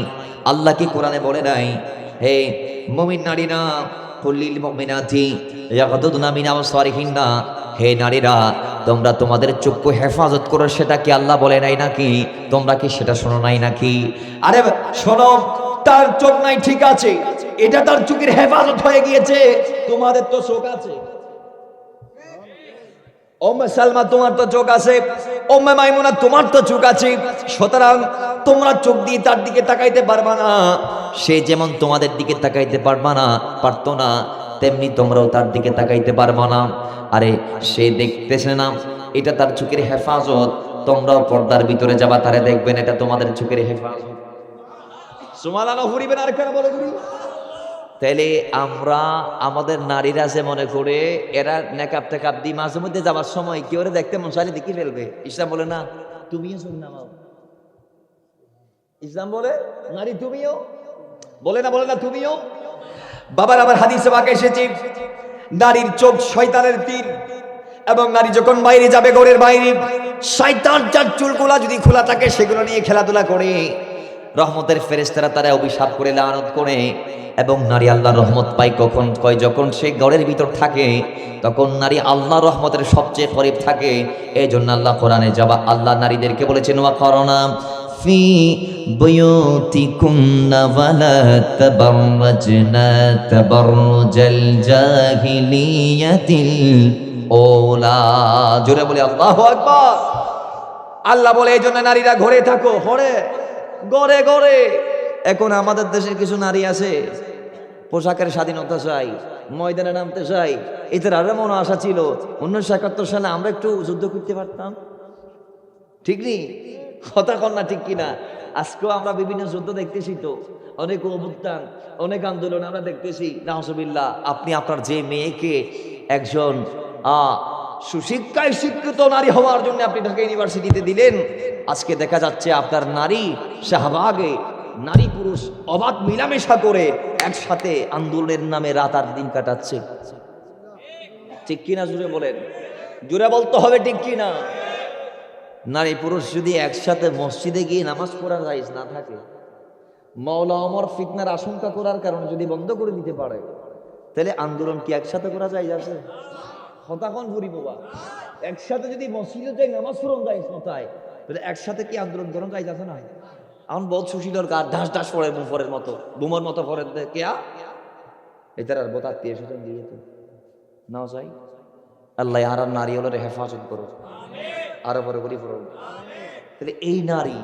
[SPEAKER 2] আল্লাহ কি কোরআনে বলে নাই হে মুমিন নারীরা কুল্লিল মুমিনাতি ইয়াগদুদনা মিন আবসারিহিন্না, হে নারীরা তোমরা তোমাদের চক্ষু হেফাজত করো, সেটা কি আল্লাহ বলে নাই নাকি? তোমরা কি সেটা শোনো নাই নাকি? আরে শোনো, তার চোখ নাই ঠিক আছে, এটা তার চোখের হেফাজত হয়ে গিয়েছে, তোমাদের তো চোখ আছে। উম্মে সালমা তোমার তো চোখ আছে, উম্মে মাইমুনা তোমার তো চোখ আছে, সুতরাং তোমরা চোখ দিয়ে তার দিকে তাকাইতে পারবা না। সে যেমন তোমাদের দিকে তাকাইতে পারবা না, পারতো না, তেমনি তোমরাও তার দিকে তাকাইতে পারবা না। আরে সে দেখতেছে না, এটা তার চোখের হেফাজত, তোমরাও পর্দার ভিতরে যাবা, তারে দেখবেন, এটা তোমাদের চোখের হেফাজত। সুবহানাল্লাহ পড়িবেন আর কেন বলে করি? তাইলে আমরা আমাদের নারীরা যে মনে করে এরা নেকাব টেকাব দিয়ে মাঝে মধ্যে যাবার সময় কি ওরা দেখতে মন চাইলে দেখি ফেলবে। ইসলাম বলে না, তুমিও চোখ নামাও। ইসলাম বলে নারী তুমিও, বলে না তুমিও। বাবার আবার হাদিসে পাকে এসেছে নারীর চোখ শয়তানের তীর, এবং নারী যখন বাইরে যাবে ঘরের বাইরে, শয়তান যার চুলগুলা যদি খোলা থাকে সেগুলো নিয়ে খেলাধুলা করে, রহমতের ফেরেশতারা তারা অভিশাপ করে লানত করে, এবং নারী আল্লাহর রহমত পায় কখন? কয় যখন সে ঘরের ভিতর থাকে, তখন নারী আল্লাহর রহমতের সবচেয়ে করিব থাকে। এই জন্য আল্লাহ কোরআনে আল্লাহ নারীদেরকে বলেছেন ওয়া করনা في بيوتكن ولا تبرجن تبرج الجاهلية الأولى জোরে বলি আল্লাহু আকবার। আল্লাহ বলে এই জন্য নারীরা ঘরে থাকো, ঘরে ঘরে ঘরে। এখন আমাদের দেশের কিছু নারী আছে পোশাকের স্বাধীনতা চাই, ময়দানে নামতে চাই। এদের আরো মনে আশা ছিল 1971 সালে আমরা একটু যুদ্ধ করতে পারতাম, ঠিক নেই? কথা কন না ঠিক কিনা? আজকেও আমরা বিভিন্ন যুদ্ধ দেখতেছি, তো অনেক অভ্যুত্থান, অনেক আন্দোলন আমরা দেখতেছি। নাউজুবিল্লাহ। আপনি আপনার যে মেয়েকে একজন সুশিক্ষায় শিক্ষিত নারী হওয়ার জন্য আপনি ঢাকা ইউনিভার্সিটিতে দিলেন, আজকে দেখা যাচ্ছে আপনার নারী শাহবাগে নারী পুরুষ অবাধ মিলামেশা করে একসাথে আন্দোলনের নামে রাত আর দিন কাটাচ্ছে। ঠিক কিনা? জুড়ে বলেন, জুড়ে বলতে হবে ঠিক কিনা? নারী পুরুষ যদি একসাথে মসজিদে গিয়ে নামাজ পড়ার জায়েজ না থাকে, মাওলা ওমর ফিতনার আশঙ্কা করার কারণে যদি বন্ধ করে দিতে পারে, তাহলে আন্দোলন কি একসাথে করা জায়েজ আছে? হতাকন ভরি বাবা, একসাথে যদি মসজিদে যাই নামাজ পড়ার জায়েজ নয়, তাহলে একসাথে কি আন্দোলন করার জায়েজ আছে না? এখন বহুত সুশীলর কার ঢাস ঢাস পড়ে বুফরের মতো, বুমর মতো পড়ে কেয়া এটার আর বোতার দিয়ে সুতন দিয়ে তো নাও যাই। আল্লাহ আর নারী হলো হেফাজত করো, আরো বড় বলি পড়ো। তাহলে এই নারী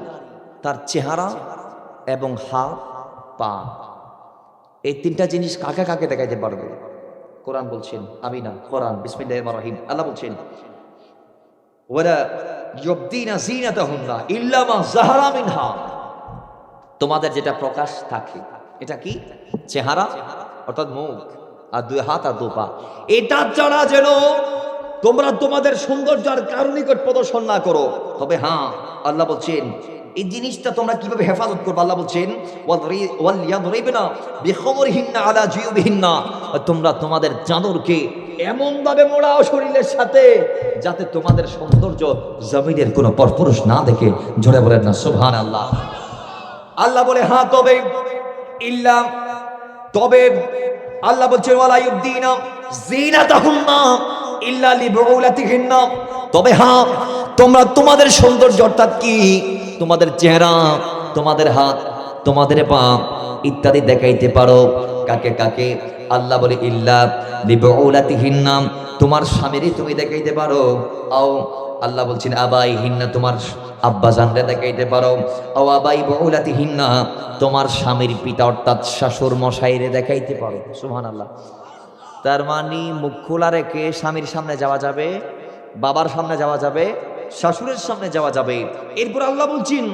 [SPEAKER 2] তার চেহারা এবং হাত পা, এই তিনটা জিনিস কাকে কাকে দেখাইতে পারবে? কোরআন বলছেন, আমি না, কোরআন বিসমিল্লাহির রহমানির রহিম। আল্লাহ বলছেন ওয়ালা ইউবদিনা যিনাতাহুন্না ইল্লা মা যাহারা মিনহা, তোমাদের যেটা প্রকাশ থাকে, এটা কি? চেহারা অর্থাৎ মুখ, আর দুই হাত আর দু পা। এটা ছাড়া যেন তোমরা তোমাদের সৌন্দর্য আর কারো নিকট প্রদর্শন না করো। তবে হ্যাঁ, আল্লাহ বলছেন এই জিনিসটা তোমরা কিভাবে হেফাজত করবে। আল্লাহ বলছেন ওয়ালিয়াদরিবনা বিখমরিহিন্না আলা জিয়ুবিহিন্না, তোমরা তোমাদের চাদরকে এমন ভাবে মোড়াও শরীরের সাথে যাতে তোমাদের সৌন্দর্য জমিনের কোনো পরপুরুষ না দেখে। জোরে বলেন না সুবহানাল্লাহ। আল্লাহ বলে হ্যাঁ, তবে ইল্লা, তবে আল্লাহ বলছেন ওয়ালা ইউবদিনা যিনাতাহুন্না ইল্লা লিবুলাতিহিন্না, তবে হ্যাঁ তোমরা তোমাদের সৌন্দর্য অর্থাৎ কি তোমাদের চেহারা, তোমাদের হাত, তোমাদের পা ইত্যাদি দেখাইতে পারো। কাকে কাকে? আল্লাহ বলে ইল্লা লিবুলাতিহিন্না, তোমার স্বামীরই তুমি দেখাইতে পারো। আও আল্লাহ বলছেন আবাইহিন্না, তোমার আব্বা জানরে দেখাইতে পারো। আও আবাই বুলাতিহিন্না, তোমার স্বামীর পিতা অর্থাৎ শাশুড় মশাইরে দেখাইতে পারো। সুবহানাল্লাহ। তার মানে মুখ খোলা রেখে স্বামীর সামনে যাওয়া যাবে, বাবার সামনে যাওয়া যাবে, শাশুড়ের সামনে যাওয়া যাবে। এরপর আল্লাহ বলছেন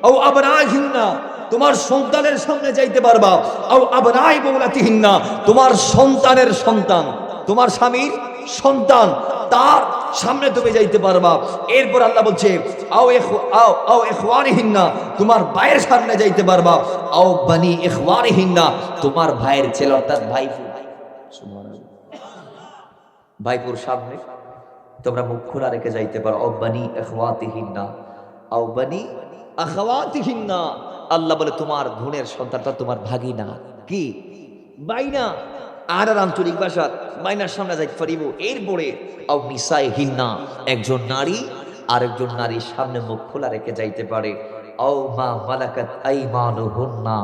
[SPEAKER 2] আও আবনাইহিন্না, তোমার সন্তানের সামনে যাইতে পারবা। আও আবনাই বুলাতিহিন্না, তোমার সন্তানের সন্তান, তোমার স্বামীর সন্তান, তার সামনে তুমি যাইতে পারবা। এরপর আল্লাহ বলছে আও ইখওয়ানিহিন্না, তোমার ভাইয়ের সামনে যাইতে পারবা। আও বানি ইখওয়ানিহিন্না, তোমার ভাইয়ের ছেলে অর্থাৎ ভাইপো, সুবহানাল্লাহ, ভাইপোর সামনে তোমরা মুখ খোলা রেখে যাইতে পারো। আও বানি ইখওয়াতিহিন্না, আও বানি আখাওয়াতিহিন্না, আল্লাহ বলে তোমার বোনের সন্তানটা তোমার ভাগিনা, কি বাইনা, আর আঞ্চলিক ভাষা বাইনার সামনে যাইতে পারিব। এরপরে আও নিসাইহিন্না, একজন নারী আরেকজন নারীর সামনে মুখ খোলা রেখে যাইতে পারে। আও মা মালাকাত আইমানুহুন্না,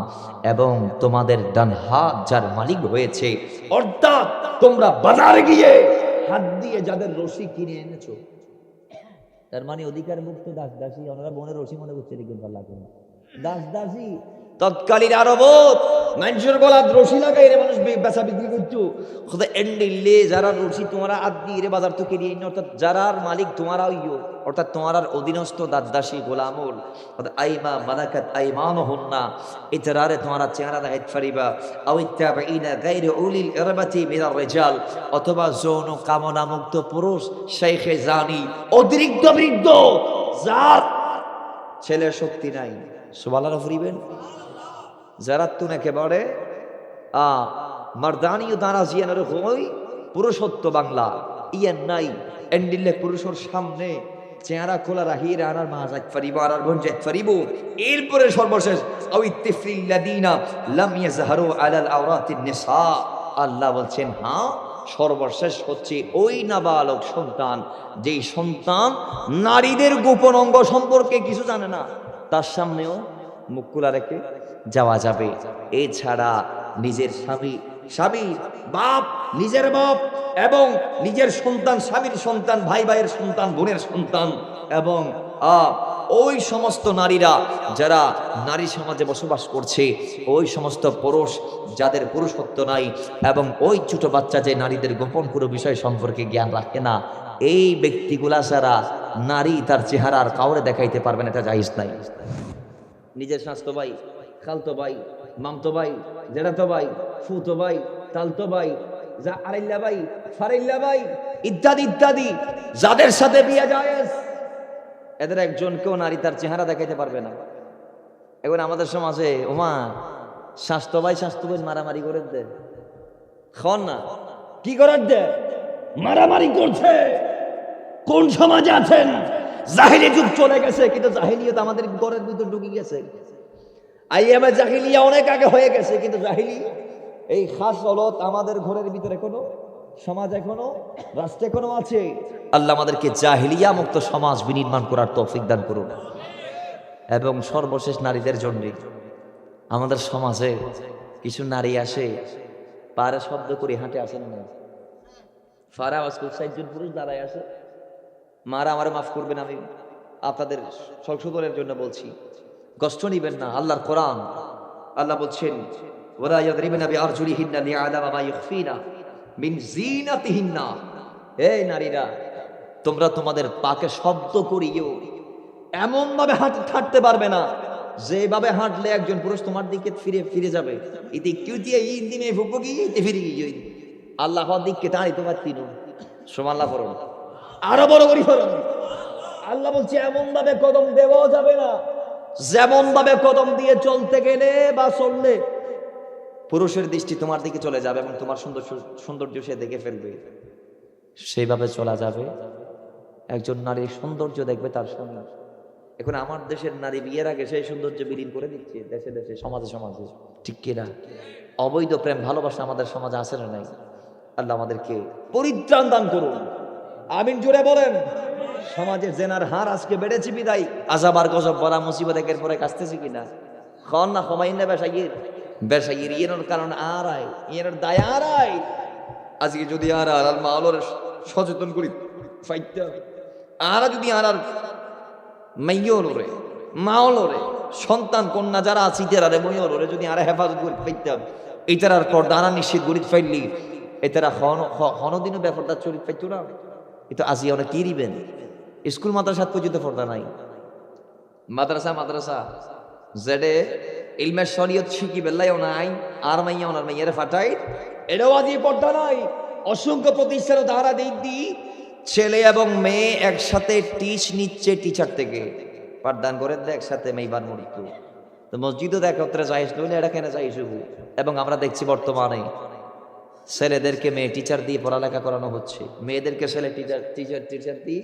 [SPEAKER 2] এবং তোমাদের ডান হাত যার মালিক হয়েছে, অর্থাৎ তোমরা বাজারে গিয়ে হাত দিয়ে যাদের রশি কিনে এনেছো, তার মানে অধিকার মুক্ত দাস দাসী, ওনারা বোনের রশি মনে করছে লিখুন পাল্লা করে দাস দাসী। তৎকালীন আরবত মানুষের গলার রশি লাগাই রে মানুষ বেচা বিক্রি করতো। খোদা এন্ডিলে যারা রশি তোমরা আদ দিয়ে রে বাজার তো কিনে এনে, অর্থাৎ যারার মালিক তোমরা ইয়ো, অর্থাৎ তোমার অধীনস্থ দাসদাসী গোলামুল আইমা মালাকাত আইমানুহুন্না, ইতরারে তোমরা চেহারা দেখাইতে পারিবা। আও ইত্তাবিনা গায়রে উলিল ইরবাতি মিনার রিজাল, অথবা যৌন কামনা মুক্ত পুরুষ, শাইখে জানি, অতিরিক্ত বৃদ্ধ, যার ছেলের শক্তি নাই। সুবহানাল্লাহ ফুরিবেন। যারা তুন একেবারে মারদানিও দানা জিয়ানের হই পুরুষত্ব বাংলা ইয়ান নাই এন্ডিলে পুরুষের সামনে চেহারা খোলা রাখিয়ে রানার মা যাইতে পারিব, আর বোন যাইতে পারিব। এরপরে সর্বশেষ আও ইত্তিফিল্লাদিনা লাম ইয়াজহারু আলাল আওরাতিন নিসা, আল্লাহ বলছেন হ্যাঁ সর্বশেষ হচ্ছে ওই নাবালক সন্তান, যেই সন্তান নারীদের গোপন অঙ্গ সম্পর্কে কিছু জানে না, তার সামনেও মুখ খোলা রেখে যাওয়া যাবে। এছাড়া নিজের স্বামী বাপ, নিজের বাপ এবং নিজের সন্তান, স্বামীর সন্তান, ভাই ভাইয়ের সন্তান, বোনের সন্তান এবং ওই সমস্ত নারীরা যারা নারী সমাজে বসবাস করছে, ওই সমস্ত পুরুষ যাদের পুরুষত্ব নাই এবং ওই ছোট বাচ্চা যে নারীদের গোপন কোনো বিষয় সম্পর্কে জ্ঞান রাখে না, এই ব্যক্তিগুলা ছাড়া নারী তার চেহারার কাউরে দেখাইতে পারবে না, এটা জায়েজ নাই। নিজের স্বাস্থ্য ভাই, খালতো ভাই, মামতো ভাই, জেঠাতো ভাই, ফুতো ভাই, তালতো ভাই, আড়াইল্লা ভাই, ফারাইল্লা ভাই ইত্যাদি ইত্যাদি যাদের সাথে বিয়ে জায়েজ, এদের একজনকেও নারী তার চেহারা দেখাইতে পারবে না। এখন আমাদের সমাজে ওমা স্বাস্থ্য ভাই মারামারি করে দে, খন না কি করার দে, মারামারি করছে। কোন সমাজে আছেন? জাহিলি যুগ চলে গেছে, কিন্তু জাহিলিয়ত আমাদের ঘরের ভিতর ঢুকে গেছে। আইয়ামে জাহিলিয়া অনেক আগে হয়ে গেছে, কিন্তু জাহিলি এই খাস হলত আমাদের ঘরের ভিতরে কোনো সমাজ এখনো, রাষ্ট্রে এখনো আছে। আল্লাহ আমাদেরকে জাহিলিয়া মুক্ত সমাজ বিনির্মাণ করার তৌফিক দান করুন। এবং সর্বশেষ নারীদের জন্য আমাদের সমাজে কিছু নারী আসে, পারে শব্দ করে হাঁটে, আসেন না ফারা আজকে 60 জন পুরুষ দাঁড়ায় আসে। মারা আমার মাফ করবেন, আমি আপনাদের সংশোধনের জন্য বলছি, কষ্ট নিবেন না। আল্লাহর কোরআন, আল্লাহ বলছেন ওয়ালা ইয়াদরিবনা বিআরজুলিহিন্না লিয়ালামা মা ইখফিনা মিন জিনাতিহিন্না। এই নারীরা, তোমরা তোমাদের পাকে শব্দ করিও, এমন ভাবে হাঁটতে পারবে না যেভাবে হাঁটলে একজন পুরুষ তোমার দিকে ফিরে যাবে। ইতি কিউতিয়া ইন্দিমে ফুকবকি ইতি ফিরে গিয়ে আল্লাহ দিককে টানি তোমার তিনু সুবহানাল্লাহ পড়ুন, আরো বড় করে পড়ুন। আল্লাহ বলছে এমন ভাবে কদম দেওয়া যাবে না, যেমন ভাবে কদম দিয়ে চলতে গেলে বা চললে পুরুষের দৃষ্টি তোমার দিকে চলে যাবে এবং তোমার সৌন্দর্য সে দেখে ফেলবে, সেইভাবে চলা যাবে। একজন নারীর সৌন্দর্য দেখবে তার সামনে। এখন আমার দেশের নারী বিয়ের আগে সেই সৌন্দর্য বিলীন করে দিচ্ছে দেশে দেশে, সমাজে সমাজে, ঠিক কিনা? অবৈধ প্রেম ভালোবাসা আমাদের সমাজে আছে না নাই? আল্লাহ আমাদেরকে পরিত্রাণ দান করুন, আমিন জোরে বলেন। সমাজে জেনার হার আজকে বেড়েছে বিদায় আযাব আর গজব বলা মুসিবত একের পরে কাছতেছে কিনা? খন না খমাইন না বেশাইর ইয়ের কারণ আর আয়, ইয়ের দায় আর আয়। আজকে যদি আর মাওলার সচেতন করি ফাইতে আর যদি আর মাইয়রে মাওলরে সন্তান কন্যা যারা আছে ইতারে ময়ূরে যদি আর হেফাজত করি পাইতাম, ইতারার পর্দা আনা নিশ্চিত গরিব ফাইলি এতারা হনদিনও ব্যাপারটা চরিত পাইতো না। এটা আজি অনেক কি দিবেন, স্কুল মাদ্রাসা পর্যন্ত পর্দা নাই। মাদ্রাসা যেডে ইলমে শরীয়ত শিখি বেলাইও নাই, আর মাইয়া ওনার মাইয়ারে ফাটাই, এটাও আজি পর্দা নাই। অসংখ্য প্রতিষ্ঠান ধারা দি ছেলে এবং মেয়ে একসাথে টিচ নিচ্ছে টিচার থেকে, পাঠদান করে একসাথে মেয়েবার মরিত। তো মসজিদও একত্রে যাইস নইলে এটা কেন যাই শুধু। এবং আমরা দেখছি বর্তমানে ছেলেদেরকে মেয়ে টিচার দিয়ে পড়ালেখা করানো হচ্ছে, মেয়েদেরকে ছেলে টিচার দিয়ে